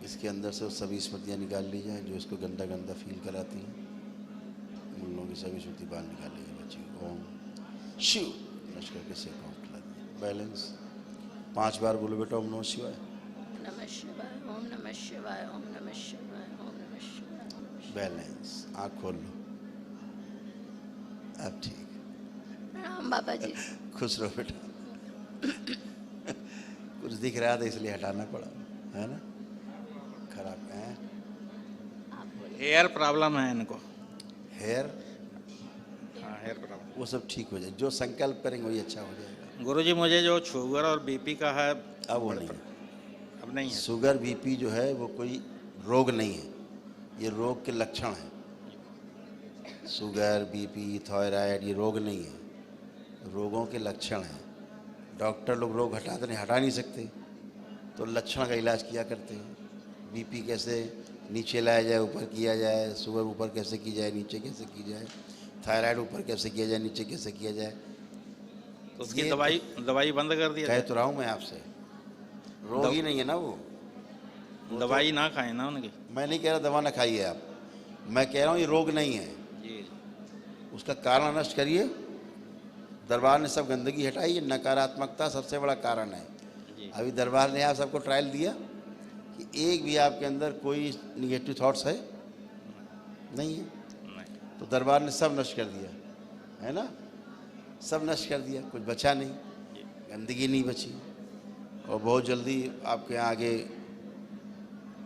इसके अंदर से सभी स्मृतियाँ निकाल ली जाएँ जो इसको गंदा गंदा फील कराती हैं। उन लोगों की सभी स्मृति बाहर निकाल ली जाए बच्ची। ओम शिव नश करके से काउंट ला दिया। बैलेंस 5 बार बोलो बेटा। ओम नमः शिवाय, नमः शिवाय, ओम नमः शिवाय, ओम नमः शिवाय, ओम नमः शिवाय। बैलेंस। आँख खोल लो। अब ठीक, प्रणाम बाबा जी। खुश रहो बेटा। कुछ दिख रहा था इसलिए हटाना पड़ा, है ना। खराब है। हेयर प्रॉब्लम है इनको। हेयर, हाँ हेयर प्रॉब्लम। वो सब ठीक हो जाए। जो संकल्प करेंगे वही अच्छा हो जाएगा। गुरुजी मुझे जो शुगर और बीपी का है अब वो नहीं है। अब नहीं है। शुगर बीपी जो है वो कोई रोग नहीं है, ये रोग के लक्षण हैं। शुगर बीपी थायराइड ये रोग नहीं है, रोगों के लक्षण हैं। डॉक्टर लोग रोग हटाते नहीं, हटा नहीं सकते, तो लक्षण का इलाज किया करते हैं। बीपी कैसे नीचे लाया जाए, ऊपर किया जाए। शुगर ऊपर कैसे की जाए, नीचे कैसे की जाए। थायराइड ऊपर कैसे किया जाए, नीचे कैसे किया जाए। तो उसकी ये दवाई बंद कर दिया कह जाए। तो रहा हूँ मैं आपसे, रोग ही नहीं है ना वो। दवाई ना खाएं ना उनकी। मैं नहीं कह रहा दवा ना खाइए आप, मैं कह रहा हूँ ये रोग नहीं है। जी उसका कारण नष्ट करिए। दरबार ने सब गंदगी हटाई, ये नकारात्मकता सबसे बड़ा कारण है। जी। अभी दरबार ने आप सबको ट्रायल दिया कि एक भी आपके अंदर कोई निगेटिव थॉट्स है नहीं है, नहीं। तो दरबार ने सब नष्ट कर दिया, है ना। सब नष्ट कर दिया, कुछ बचा नहीं, गंदगी नहीं बची। और बहुत जल्दी आपके यहाँ आगे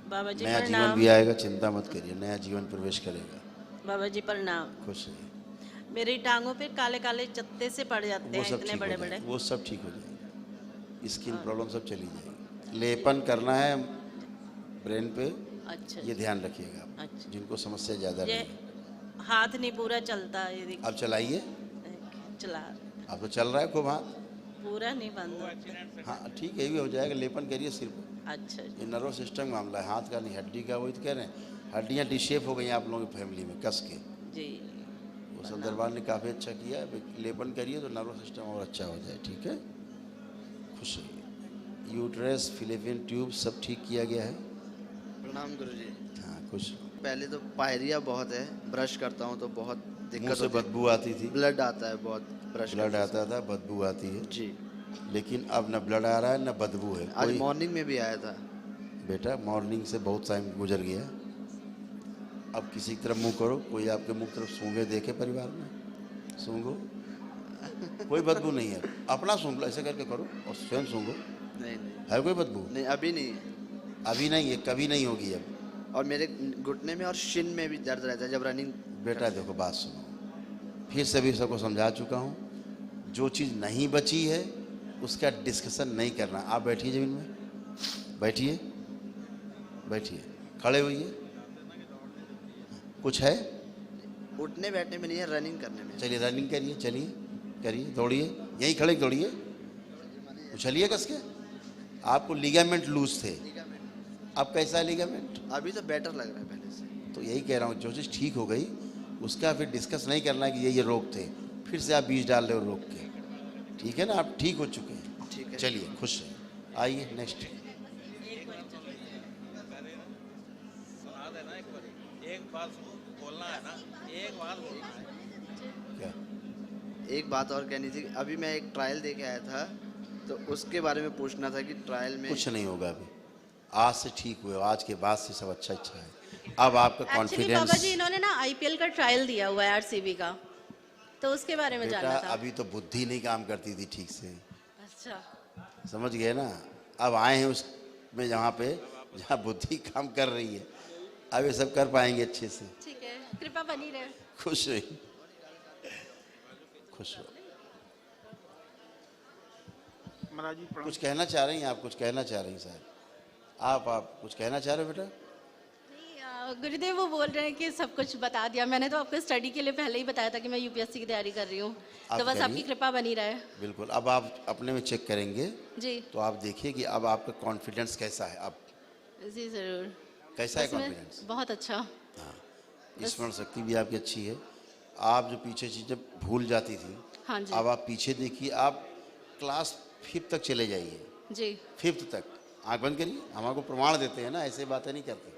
बाबा जी नया जीवन प्रणाम। भी आएगा, चिंता मत करिए, नया जीवन प्रवेश करेगा। बाबा जी प्रणाम। खुश रहिए। मेरी टांगों पे काले काले चत्ते से पड़ जाते वो हैं, सब इतने ठीक हो बड़े जाएगा, बड़े। वो सब ठीक हो जाएगा। स्किन प्रॉब्लम सब चली जाएगी। लेपन करना है ब्रेन पे, अच्छा ये ध्यान रखिएगा आप। अच्छा। जिनको समस्या ज़्यादा ये नहीं। हाथ नहीं पूरा चलता, ये देखिए। अब चलाइए। चला अब तो चल रहा है खूब हाथ। पूरा नहीं बंद होता। हाँ ठीक है, ये भी हो जाएगा। लेपन करिए सिर पर। अच्छा जी। ये नर्वस सिस्टम का मामला है, हाथ का नहीं, हड्डी का। वही तो कह रहे हैं, हड्डियाँ डिशेप हो गई हैं आप लोगों की फैमिली में कस के। जी वो सब दरबार ने काफ़ी अच्छा किया है। लेपन करिए तो नर्वस सिस्टम और अच्छा हो जाए। ठीक है, खुश रहिए। यूट्रस, फिलिपिन ट्यूब सब ठीक किया गया है। प्रणाम गुरुजी। हाँ खुश। पहले तो पायरिया बहुत है, ब्रश करता हूँ तो बहुत मुंह दिक्कत से होती है। बदबू आती थी, ब्लड आता है बहुत ब्रश ब्लड करने से। आता था, बदबू आती है। जी। लेकिन अब न ब्लड आ रहा है न बदबू है आज कोई। मॉर्निंग में भी आया था। बेटा मॉर्निंग से बहुत टाइम गुजर गया। अब किसी की तरफ मुंह करो, कोई आपके मुंह की तरफ सूंघे देखे परिवार में, सूंघो, कोई बदबू नहीं है। अपना सूंघ लो, ऐसे करके करो और स्वयं सूंघो। नहीं नहीं है कोई बदबू? नहीं, अभी नहीं है। अभी नहीं, ये कभी नहीं होगी अब। और मेरे घुटने में और शिन में भी दर्द रहता है जब रनिंग। बेटा देखो, बात सुनो, फिर से भी सबको समझा चुका हूँ, जो चीज़ नहीं बची है उसका डिस्कशन नहीं करना। आप बैठिए ज़मीन में, बैठिए बैठिए, खड़े होइए। कुछ है? उठने बैठने में नहीं है, रनिंग करने में। चलिए रनिंग करिए, चलिए करिए, दौड़िए, यहीं खड़े दौड़िए, उछलिए कस के। आपको लिगामेंट लूज थे, अब कैसा है लिगामेंट? अभी तो बेटर लग रहा है पहले से। तो यही कह रहा हूँ, जो चीज़ ठीक हो गई उसका फिर डिस्कस नहीं करना है कि ये रोग थे, फिर से आप बीज डाल रहे हो रोग के। ठीक है ना, आप ठीक हो चुके हैं। ठीक है। चलिए खुश रहिए। आइए नेक्स्ट। क्या? एक बात और कहनी थी, अभी मैं एक ट्रायल दे के आया था, तो उसके बारे में पूछना था कि ट्रायल में कुछ नहीं होगा अभी, आज से ठीक हुए, आज के बाद से सब अच्छा अच्छा है। अब आपका एक्चुअली बाबा कॉन्फिडेंस। जी इन्होंने ना आईपीएल का ट्रायल दिया हुआ है आरसीबी का, तो उसके बारे में बेटा जानना था। अभी तो बुद्धि नहीं काम करती थी ठीक से, अच्छा, समझ गए ना। अब आए हैं उसमें जहाँ बुद्धि काम कर रही है, अब ये सब कर पाएंगे अच्छे से। ठीक है, कृपा बनी रहे। खुश रहिए, खुश हो। महाराज जी प्रणाम। कुछ कहना चाह रही हैं आप? कुछ कहना चाह रही हैं शायद आप कुछ कहना चाह रहे हो बेटा? नहीं, गुरुदेव वो बोल रहे हैं कि सब कुछ बता दिया मैंने, तो आपको स्टडी के लिए पहले ही बताया था कि मैं यूपीएससी की तैयारी कर रही हूँ, आप तो बस करिए। आपकी कृपा बनी रहे। बिल्कुल। अब आप अपने में चेक करेंगे जी तो आप देखिए कि अब आपका कॉन्फिडेंस कैसा है। अब जी जरूर। कैसा है उसमें कॉन्फिडेंस? बहुत अच्छा। हाँ, स्मरण शक्ति भी आपकी अच्छी है। आप जो पीछे चीज़ें भूल जाती थी, हाँ जी। अब आप पीछे देखिए, आप क्लास 5th तक चले जाइए। जी 5th तक आंख बंद करिए, हम आपको प्रमाण देते हैं ना, ऐसे बातें नहीं करते।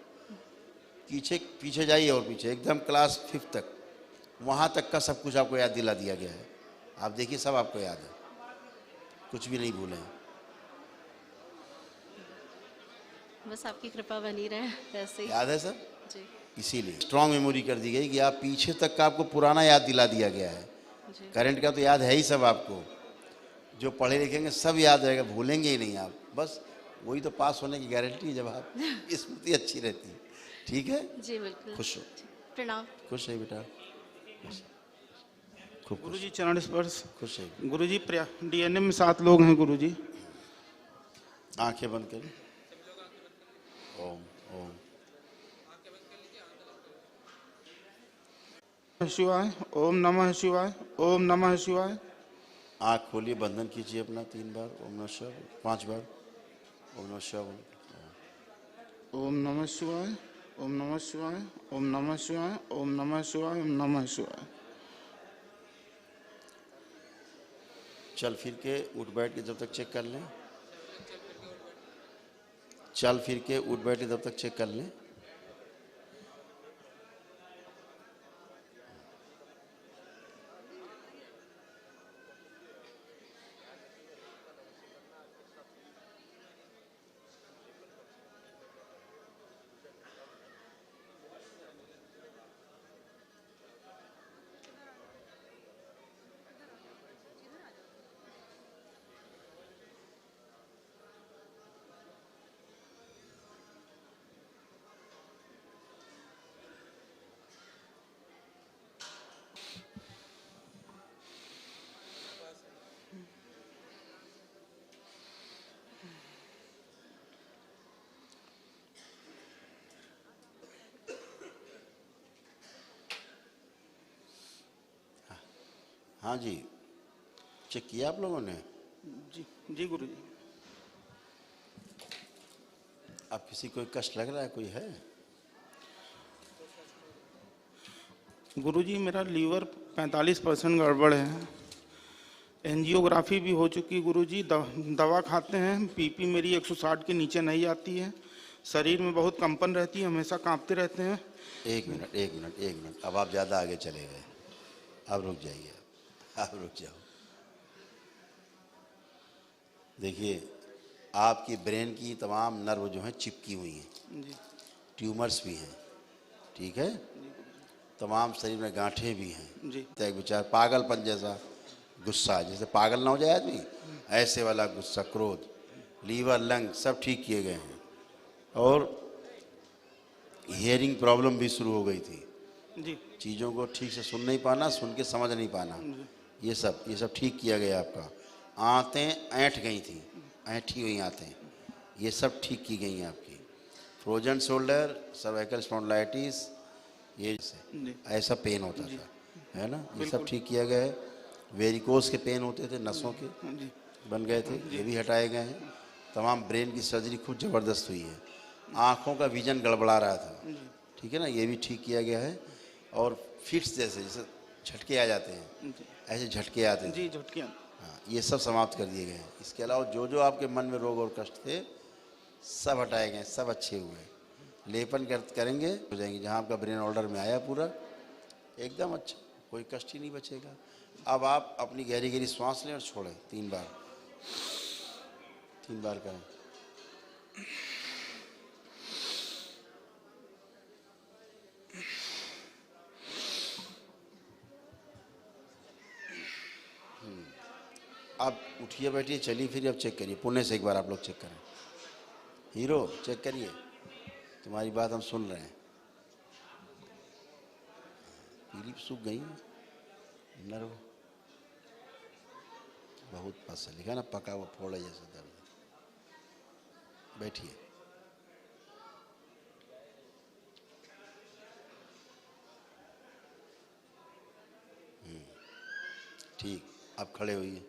पीछे पीछे जाइए और पीछे एकदम क्लास 5th तक, वहाँ तक का सब कुछ आपको याद दिला दिया गया है। आप देखिए सब आपको याद है, कुछ भी नहीं भूले हैं। बस आपकी कृपा बनी रहे ऐसे ही। याद है सब? जी इसीलिए स्ट्रॉन्ग मेमोरी कर दी गई कि आप पीछे तक का आपको पुराना याद दिला दिया गया है। जी करंट का तो याद है ही सब आपको, जो पढ़े लिखेंगे सब याद रहेगा, भूलेंगे ही नहीं आप। बस वही तो पास होने की गारंटी है जब आप स्मृति अच्छी रहती है। ठीक है, जी बिल्कुल। खुश हो। प्रणाम। खुश है बेटा, खुश। खूब खुश, गुरुजी चरण स्पर्श। खुश है। गुरुजी डीएनए में 7 लोग हैं गुरुजी। आंखें बंद करें। ओम ओम शिवाय, ओम नमः शिवाय, ओम नमः शिवाय। आँख खोलिए, बंधन कीजिए अपना 3 बार। ओम नमः शिवाय 5 बार। ओम नमः शिवाय। ओम नमः शिवाय, ओम नमः शिवाय, ओम नमः शिवाय, ओम नमः शिवाय, ओम नमः शिवाय। चल फिर के उठ बैठ के जब तक चेक कर लें, चल फिर के उठ बैठ के जब तक चेक कर लें। हाँ जी, चेक किया आप लोगों ने? जी जी गुरुजी। अब किसी कोई कष्ट लग रहा है? कोई है? गुरुजी मेरा लीवर 45% गड़बड़ है। एंजियोग्राफी भी हो चुकी गुरुजी। दवा खाते हैं, पीपी मेरी 160 के नीचे नहीं आती है। शरीर में बहुत कंपन रहती है, हमेशा कांपते रहते हैं। एक मिनट एक मिनट एक मिनट, अब आप ज़्यादा आगे चले गए, अब रुक जाइए, अब रुक जाओ। देखिए, आपकी ब्रेन की तमाम नर्व जो हैं चिपकी हुई हैं, जी ट्यूमर्स भी हैं, ठीक है, तमाम शरीर में गांठें भी हैं। जी तो एक विचार पागलपन जैसा गुस्सा, जैसे पागल ना हो जाए आदमी, ऐसे वाला गुस्सा, क्रोध, लीवर, लंग सब ठीक किए गए हैं। और हियरिंग प्रॉब्लम भी शुरू हो गई थी, जी चीज़ों को ठीक से सुन नहीं पाना, सुन के समझ नहीं पाना, ये सब ठीक किया गया आपका। आंतें ऐंठ गई थी, ऐंठी हुई आंतें, ये सब ठीक की गई हैं आपकी। फ्रोजन शोल्डर, सर्वाइकल स्पॉन्डिलाइटिस, ये ऐसा पेन होता था, है ना, ये सब ठीक किया गया है। वेरिकोस के पेन होते थे, नसों के बन गए थे, ये भी हटाए गए हैं। तमाम ब्रेन की सर्जरी खूब ज़बरदस्त हुई है। आँखों का विजन गड़बड़ा रहा था, ठीक है ना, ये भी ठीक किया गया है। और फिट्स जैसे झटके आ जाते हैं, ऐसे झटके आते थे, जी झटके, हाँ, ये सब समाप्त कर दिए गए हैं। इसके अलावा जो जो आपके मन में रोग और कष्ट थे सब हटाए गए, सब अच्छे हुए। लेपन करेंगे हो जाएंगे, जहाँ आपका ब्रेन ऑर्डर में आया पूरा एकदम अच्छा, कोई कष्ट ही नहीं बचेगा। अब आप अपनी गहरी गहरी सांस लें और छोड़ें 3 बार, 3 बार करें। आप उठिए बैठिए चलिए फिर अब चेक करिए, पुणे से एक बार आप लोग चेक करें। हीरो चेक करिए, तुम्हारी बात हम सुन रहे हैं। पीली सूख गई नर्व, बहुत पस लिखा ना, पका हुआ फोड़ा जैसा दर्द। बैठिए, ठीक, आप खड़े होइए।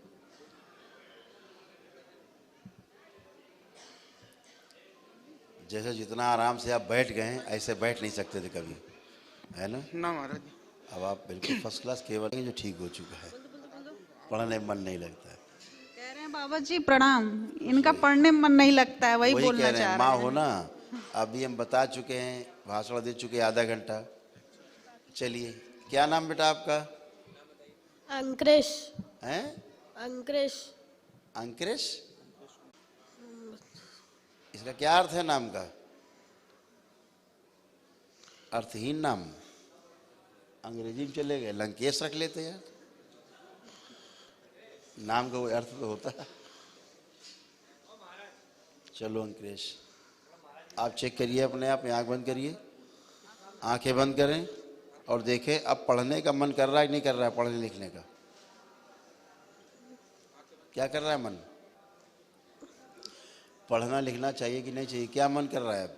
जैसे जितना आराम से आप बैठ गए हैं ऐसे बैठ नहीं सकते थे कभी, है ना। ना महाराज जी, अब आप बिल्कुल फर्स्ट क्लास, केवल जो ठीक हो चुका है, पढ़ने में मन नहीं लगता है। कह रहे हैं बाबा जी प्रणाम, इनका पढ़ने में मन नहीं लगता है, वही वही बोलना कह रहे चाह हैं, रहे माँ हैं। हो ना, अभी हम बता चुके हैं, भाषण दे चुके हैं आधा घंटा। चलिए, क्या नाम बेटा आपका? अंकुरेश। हैं? अंकुरेश। अंकुरेश, इसका क्या अर्थ है नाम का? अर्थहीन नाम, अंग्रेजी में चले गए, लंकेश रख लेते यार, नाम का कोई अर्थ तो होता है। चलो अंकुरेश, आप चेक करिए अपने आप में, आंख बंद करिए, आंखें बंद करें और देखें अब पढ़ने का मन कर रहा है कि नहीं कर रहा है, पढ़ने लिखने का क्या कर रहा है मन? पढ़ना लिखना चाहिए कि नहीं चाहिए, क्या मन कर रहा है अब?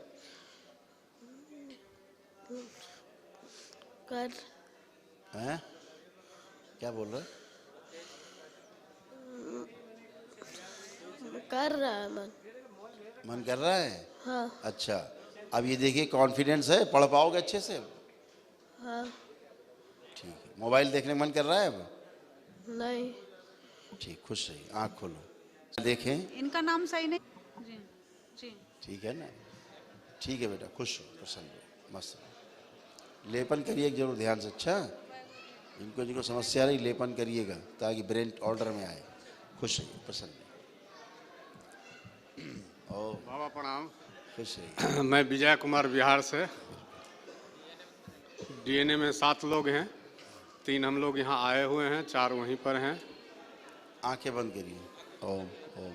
कर हैं? क्या बोल रहे? कर रहा है मन। मन कर रहा है? हाँ। अच्छा, अब ये देखिए कॉन्फिडेंस है, पढ़ पाओगे अच्छे से? हाँ। ठीक है, मोबाइल देखने मन कर रहा है अब? नहीं। ठीक, खुश रहिए, आँख खोलो, देखें। इनका नाम सही नहीं जी, जी। ठीक है ना, ठीक है बेटा, खुश हो, प्रसन्न हो, मस्त हो। लेपन करिए जरूर ध्यान से, अच्छा, इनको जिनको समस्या रही लेपन करिएगा ताकि ब्रेन ऑर्डर में आए। खुश रहिए, प्रसन्न रहिए। ओ बाबा प्रणाम। खुश रहिए। मैं विजय कुमार बिहार से, डीएनए में 7 लोग हैं, 3 हम लोग यहाँ आए हुए हैं, 4 वहीं पर हैं। आंखें बंद करिए, ओम ओम।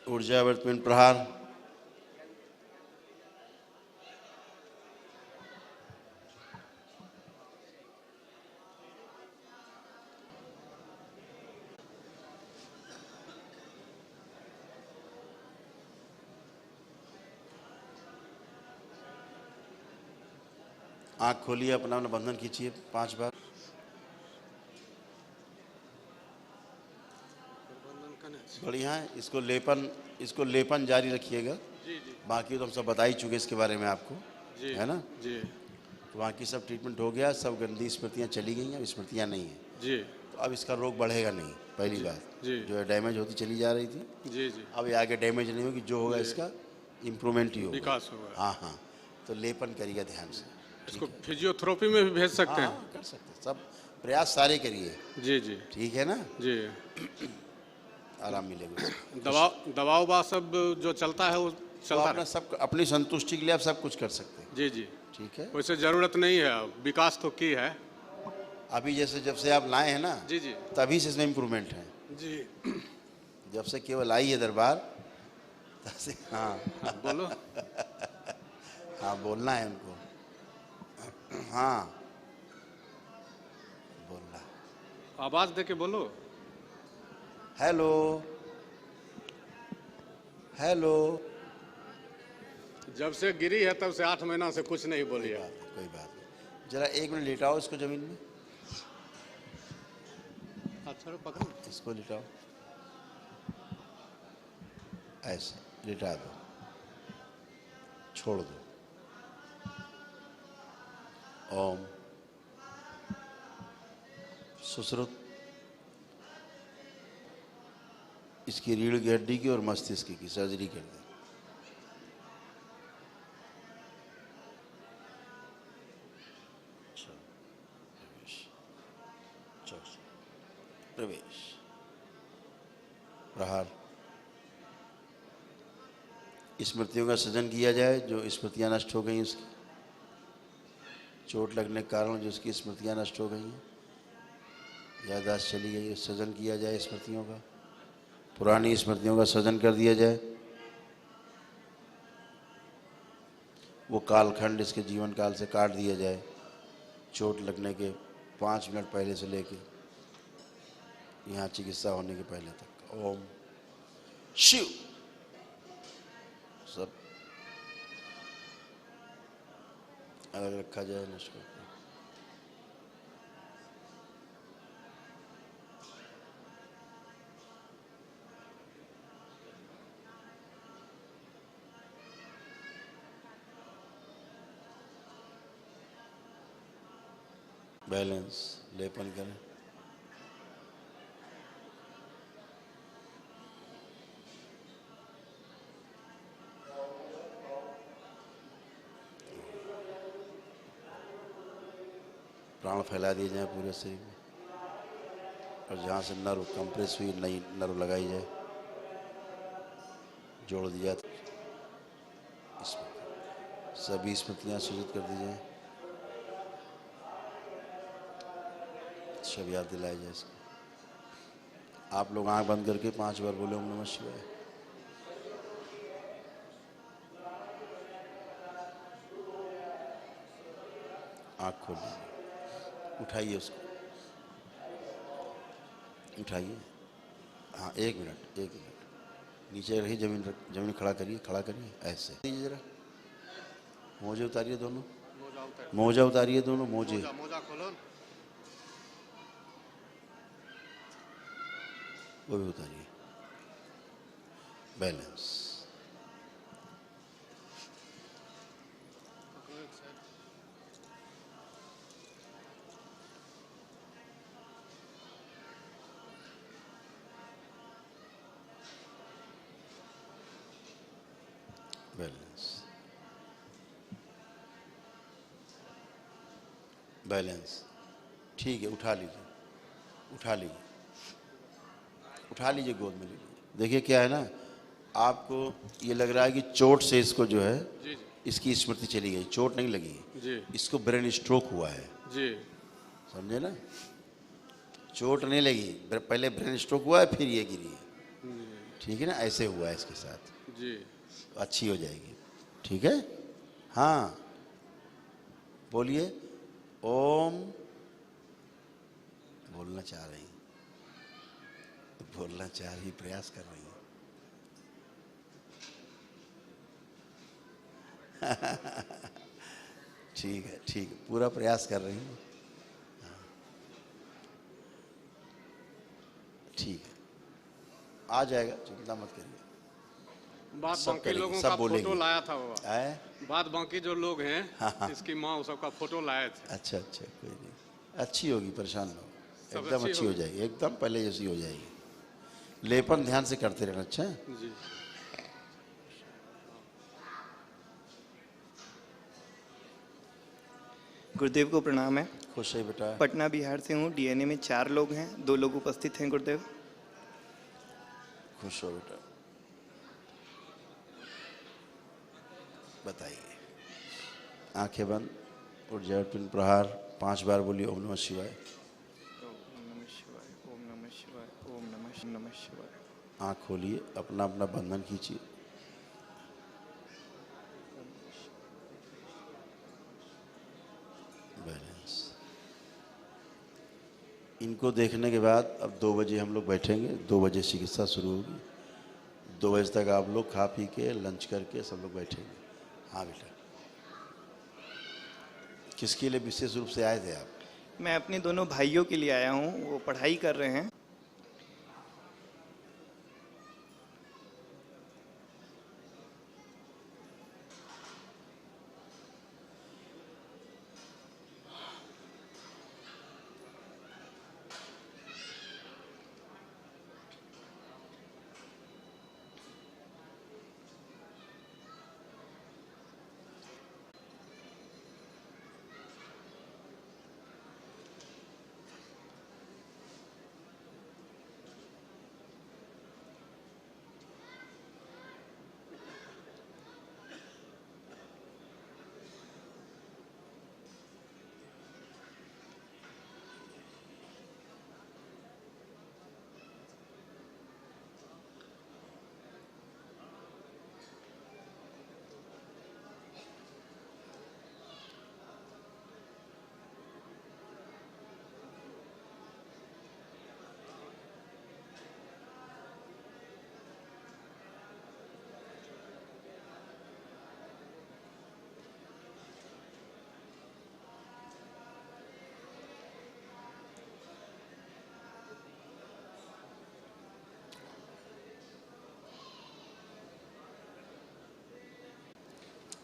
ऊर्जावर्त पिंड प्रहार, आँख खोलिए, अपना अपना बंधन खींचिए 5 बार। बढ़िया है, इसको लेपन जारी रखिएगा। बाकी तो हम सब बता ही चुके इसके बारे में आपको, है ना जी। तो बाकी सब ट्रीटमेंट हो गया, सब गंदी स्मृतियाँ चली गई हैं, अब स्मृतियाँ नहीं हैं जी। तो अब इसका रोग बढ़ेगा नहीं, पहली बात जी। जो है डैमेज होती चली जा रही थी, जी जी। अब ये आगे डैमेज नहीं होगी, जो होगा इसका इम्प्रूवमेंट ही होगा, विकास होगा। हाँ हाँ, तो लेपन करिएगा ध्यान से। इसको फिजियोथेरेपी में भी भेज सकते हैं? हाँ, कर सकते हैं, सब प्रयास सारे करिए। जी जी। ठीक है ना, जी। आराम मिलेगा। दवा सब जो चलता है वो चलता अपना सब अपनी संतुष्टि के लिए आप सब कुछ कर सकते हैं। जी जी, ठीक है। वैसे ज़रूरत नहीं है, विकास तो की है। अभी जैसे जब से आप लाए हैं ना, जी जी तभी से इसमें इम्प्रूवमेंट है। जी। जब से केवल आई है दरबार तब से। हाँ बोलो। हाँ बोलना है उनको। हाँ बोलना। आवाज़ दे के बोलो। Hello hello. जब से गिरी है तब से 8 महीना से कुछ नहीं बोली है। कोई बात नहीं, जरा 1 मिनट लिटाओ इसको जमीन में। अच्छा पकड़ो, इसको लिटाओ, ऐसे लिटा दो, छोड़ दो। ओम। सुश्रुत इसकी रीढ़ की हड्डी की और मस्तिष्क की सर्जरी कर दे। प्रवेश प्रहार। स्मृतियों का सृजन किया जाए, जो स्मृतियां नष्ट हो गई उसकी, चोट लगने के कारण जो उसकी स्मृतियां नष्ट हो गई हैं, याददाश्त चली गई, सृजन किया जाए स्मृतियों का, पुरानी स्मृतियों का सृजन कर दिया जाए। वो कालखंड इसके जीवन काल से काट दिया जाए, चोट लगने के 5 मिनट पहले से लेके यहाँ चिकित्सा होने के पहले तक। ओम शिव। सब अलग रखा जाए नष्ट करके। बैलेंस लेपन करें। प्राण फैला दिए जाए पूरे शरीर में, और जहाँ से नर्व कंप्रेस हुई नई नर्व लगाई जाए, जोड़ दी जाए। सभी स्मृतियाँ सृजित कर दी जाए, सब याद दिलाया जाए इसको। आप लोग आंख बंद करके 5 बार बोले ओम नमः शिवाय। आंख खोल लीजिए, उठाइए उसको, उठाइए। हाँ 1 मिनट, 1 मिनट नीचे रही, जमीन खड़ा करिए, खड़ा करिए ऐसे। दीजिए जरा, मोजे उतारिए दोनों, मोजा उतारिए दोनों, मोजे। मोजा खोलो, वो भी उतारिए। बैलेंस। बैलेंस। बैलेंस। ठीक है, उठा लीजिए, उठा लीजिए, उठा लीजिए, गोद में लीजिए। देखिए क्या है ना, आपको ये लग रहा है कि चोट से इसको जो है जी इसकी स्मृति चली गई, चोट नहीं लगी जी, इसको ब्रेन स्ट्रोक हुआ है जी, समझे ना। चोट नहीं लगी, पहले ब्रेन स्ट्रोक हुआ है, फिर ये गिरी है, ठीक है ना। ऐसे हुआ है इसके साथ जी। अच्छी हो जाएगी, ठीक है। हाँ बोलिए ओम। बोलना चाह रही, बोलना चाह रही, प्रयास कर रही है। ठीक है, ठीक है, पूरा प्रयास कर रही हूँ। ठीक है, आ जाएगा, चिंता मत करिए। बात सब बाकी करेंगे, लोगों सब का बोलेंगे। फोटो लाया था बाबा। है? बात बाकी जो लोग हैं, हाँ। इसकी माँ सबका फोटो लाए थे। अच्छा अच्छा, कोई नहीं, अच्छी होगी, परेशान ना हो, सब एकदम अच्छी अच्छी हो होगी। जाएगी, एकदम पहले जैसी हो जाएगी। लेपन ध्यान से करते रहना। अच्छा जी। गुरुदेव को प्रणाम है। खुश है बेटा। पटना बिहार से हूँ। डीएनए में 4 लोग हैं, 2 लोग उपस्थित हैं गुरुदेव। खुश हो बेटा। बताइए। आंखें बंद, उठ जाओ, तीन प्रहार 5 बार बोलिए ओम नमः शिवाय। ओम नमः शिवाय, ओम नमः शिवाय, ओम नमः शिवाय। आँख खोलिए, अपना अपना बंधन खींचिए। बैलेंस। इनको देखने के बाद अब 2 बजे हम लोग बैठेंगे, 2 बजे चिकित्सा शुरू होगी। 2 बजे तक आप लोग खा पी के लंच करके सब लोग बैठेंगे। हाँ बेटा, किसके लिए विशेष रूप से आए थे आप? मैं अपने दोनों भाइयों के लिए आया हूँ, वो पढ़ाई कर रहे हैं।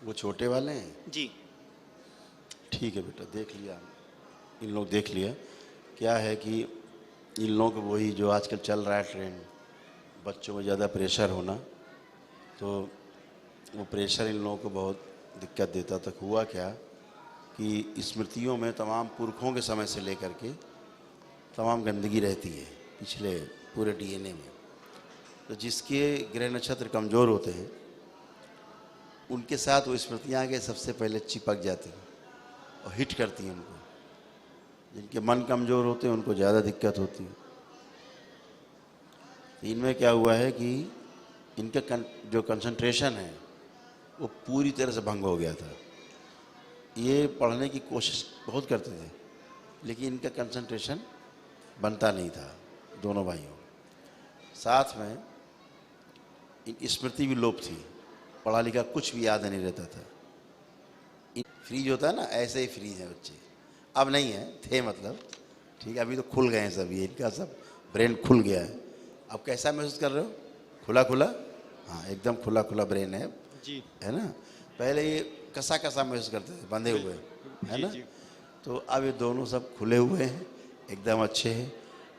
वो छोटे वाले हैं? जी। ठीक है बेटा, देख लिया, इन लोग देख लिया। क्या है कि इन लोगों को वही जो आजकल चल रहा है ट्रेंड, बच्चों में ज़्यादा प्रेशर होना, तो वो प्रेशर इन लोगों को बहुत दिक्कत देता था। हुआ क्या कि स्मृतियों में तमाम पुरखों के समय से लेकर के तमाम गंदगी रहती है पिछले पूरे डीएनए में। तो जिसके ग्रह नक्षत्र कमज़ोर होते हैं उनके साथ वो स्मृतियाँ आगे सबसे पहले चिपक जाती हैं और हिट करती हैं उनको। जिनके मन कमज़ोर होते हैं उनको ज़्यादा दिक्कत होती है। इनमें क्या हुआ है कि इनका जो कंसंट्रेशन है वो पूरी तरह से भंग हो गया था। ये पढ़ने की कोशिश बहुत करते थे लेकिन इनका कंसंट्रेशन बनता नहीं था दोनों भाइयों। साथ में इनकी स्मृति भी लोप थी, पढ़ा लिखा कुछ भी याद नहीं रहता था। फ्रीज होता है ना, ऐसे ही फ्रीज है बच्चे। अब नहीं है, थे मतलब, ठीक है, अभी तो खुल गए हैं सब, ये इनका सब ब्रेन खुल गया है। अब कैसा महसूस कर रहे हो? खुला खुला? हाँ, एकदम खुला खुला ब्रेन है जी, है ना। पहले ये कसा कसा महसूस करते थे, बंधे हुए, है ना। तो अब ये दोनों सब खुले हुए हैं, एकदम अच्छे हैं।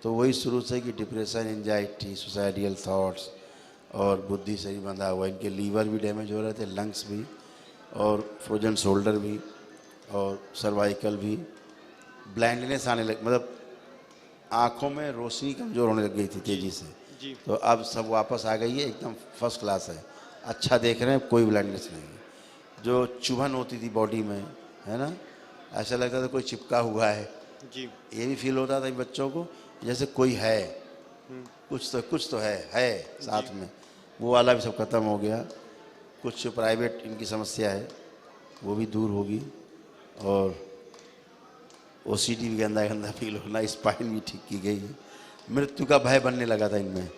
तो वही शुरू से कि डिप्रेशन, एंजाइटी, सुसाइडियल थॉट्स और बुद्धि से ही बंधा हुआ। इनके लीवर भी डैमेज हो रहे थे, लंग्स भी, और फ्रोजन शोल्डर भी, और सर्वाइकल भी। ब्लाइंडनेस आने लग, मतलब आँखों में रोशनी कमज़ोर होने लग गई थी तेज़ी से। तो अब सब वापस आ गई है, एकदम फर्स्ट क्लास है, अच्छा देख रहे हैं, कोई ब्लाइंडनेस नहीं है। जो चुभन होती थी बॉडी में, है ना, ऐसा लगता था कोई चिपका हुआ है जी। ये भी फील होता था बच्चों को जैसे कोई है, कुछ तो है साथ में। वो वाला भी सब खत्म हो गया। कुछ प्राइवेट इनकी समस्या है वो भी दूर होगी, और ओसीडी भी गंदा गंदा फील होना, स्पाइन भी ठीक की गई है। मृत्यु का भय बनने लगा था इनमें,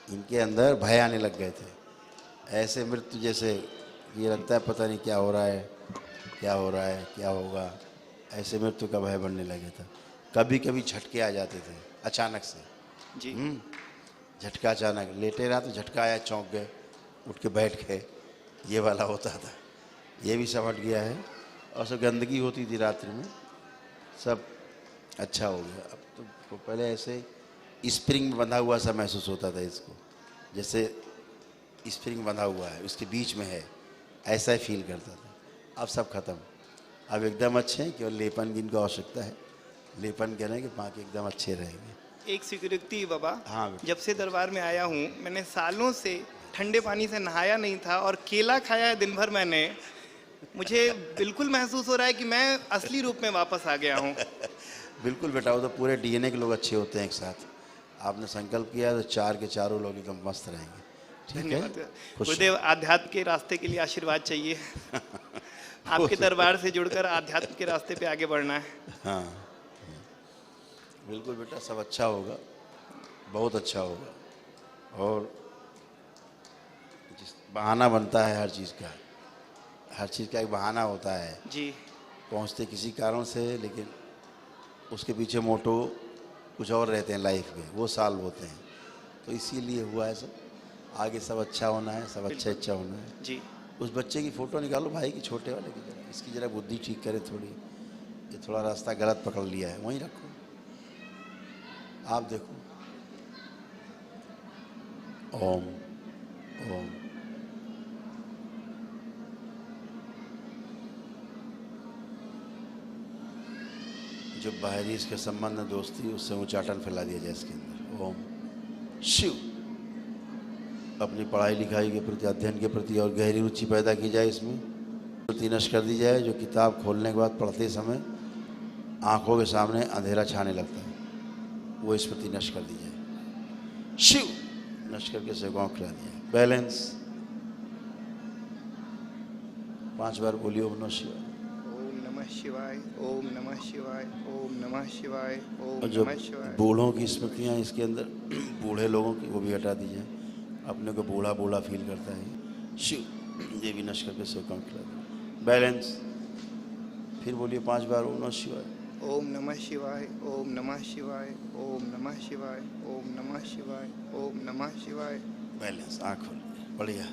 इनके अंदर भय आने लग गए थे। ऐसे मृत्यु जैसे ये लगता है पता नहीं क्या हो रहा है, क्या हो रहा है, क्या होगा, ऐसे मृत्यु का भय बनने लगा था। कभी कभी झटके आ जाते थे अचानक से जी। झटका अचानक, लेटे रहा तो झटका आया, चौंक गए, उठ के बैठ गए, ये वाला होता था। ये भी सब हट गया है। और सब गंदगी होती थी रात्रि में, सब अच्छा हो गया। अब तो पहले ऐसे स्प्रिंग में बंधा हुआ सा महसूस होता था इसको, जैसे स्प्रिंग बंधा हुआ है, उसके बीच में है, ऐसा ही फील करता था। अब सब खत्म, अब एकदम अच्छे हैं। केवल लेपन की इनको आवश्यकता है, लेपन करें कि बाकी एकदम अच्छे रहेंगे। एक सिक्योरिटी बाबा, हाँ, जब से दरबार में आया हूँ मैंने सालों से ठंडे पानी से नहाया नहीं था और केला खाया है दिन भर मैंने, मुझे बिल्कुल महसूस हो रहा है कि मैं असली रूप में वापस आ गया हूँ। बिल्कुल बेटा, वो तो पूरे डीएनए के लोग अच्छे होते हैं एक साथ। आपने संकल्प किया तो चार के चारों लोग एकदम मस्त रहेंगे। ठीक है, धन्यवाद खुश गुरुदेव। आध्यात्म के रास्ते के लिए आशीर्वाद चाहिए। आपके दरबार से जुड़कर आध्यात्म के रास्ते पे आगे बढ़ना है। हाँ बिल्कुल बेटा, सब अच्छा होगा, बहुत अच्छा होगा। और जिस बहाना बनता है हर चीज़ का, हर चीज़ का एक बहाना होता है जी। पहुंचते किसी कारण से, लेकिन उसके पीछे मोटो कुछ और रहते हैं लाइफ में, वो सॉल्व होते हैं। तो इसीलिए हुआ है सब। आगे सब अच्छा होना है, सब अच्छा होना है जी। उस बच्चे की फ़ोटो निकालो भाई की, छोटे वाले की, जरा इसकी जरा बुद्धि ठीक करे थोड़ी, ये थोड़ा रास्ता गलत पकड़ लिया है, वहीं रखो। आप देखो, ओम ओम। जो बाहरी इसके संबंध में दोस्ती, उससे उच्चाटन फैला दिया जाए इसके अंदर। ओम शिव। अपनी पढ़ाई लिखाई के प्रति, अध्ययन के प्रति और गहरी रुचि पैदा की जाए इसमें। रुचि नष्ट कर दी जाए, जो किताब खोलने के बाद पढ़ते समय आंखों के सामने अंधेरा छाने लगता है, वो इस प्रति नष्ट कर दी जाए। शिव नष्ट करके सेवाओं खिला दिया। बैलेंस 5 बार बोलिए ओम नमः शिवाय। ओम नमः शिवाय, ओम नमः शिवाय, ओम नमः शिवाय, ओम और जो नमः शिवाय। बूढ़ों की स्मृतियाँ इसके अंदर, बूढ़े लोगों की, वो भी हटा दीजिए। अपने को बूढ़ा बूढ़ा फील करता है, शिव ये भी नष्ट करके सेवाओं खिला दिया। बैलेंस फिर बोलिए 5 बार ओम नमः शिवाय। ओम नमः शिवाय, ओम नमः शिवाय, ओम नमः शिवाय, ओम नमः शिवाय, ओम नमः शिवाय। बैलेंस, आँख खोलिए। बढ़िया।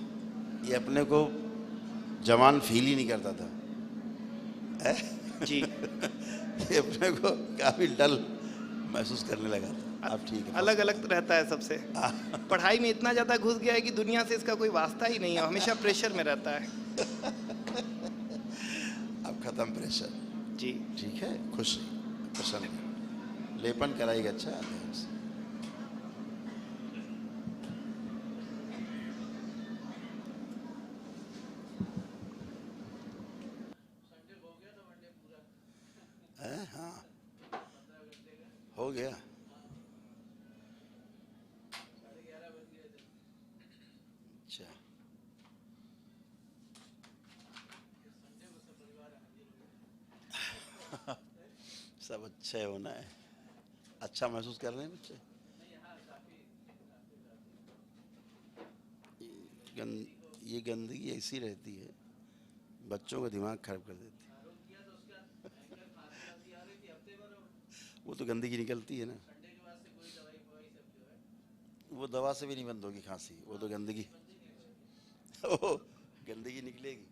ये अपने को जवान फील ही नहीं करता था जी। ये अपने को काफ़ी डल महसूस करने लगा था। अब ठीक है, अलग अलग रहता है सबसे। पढ़ाई में इतना ज़्यादा घुस गया है कि दुनिया से इसका कोई वास्ता ही नहीं है, हमेशा प्रेशर में रहता है। अब खत्म प्रेशर। जी। ठीक है, खुश रहिए, प्रसन्न रहिए। लेपन कराइएगा अच्छा ध्यान से। हाँ हो गया। अच्छा, सब अच्छा होना है। अच्छा महसूस कर रहे हैं बच्चे? ये गंदगी ऐसी रहती है, बच्चों का दिमाग खराब कर देती है। वो तो गंदगी निकलती है ना, वो दवा से भी नहीं बंद होगी खांसी, वो तो गंदगी, गंदगी निकलेगी।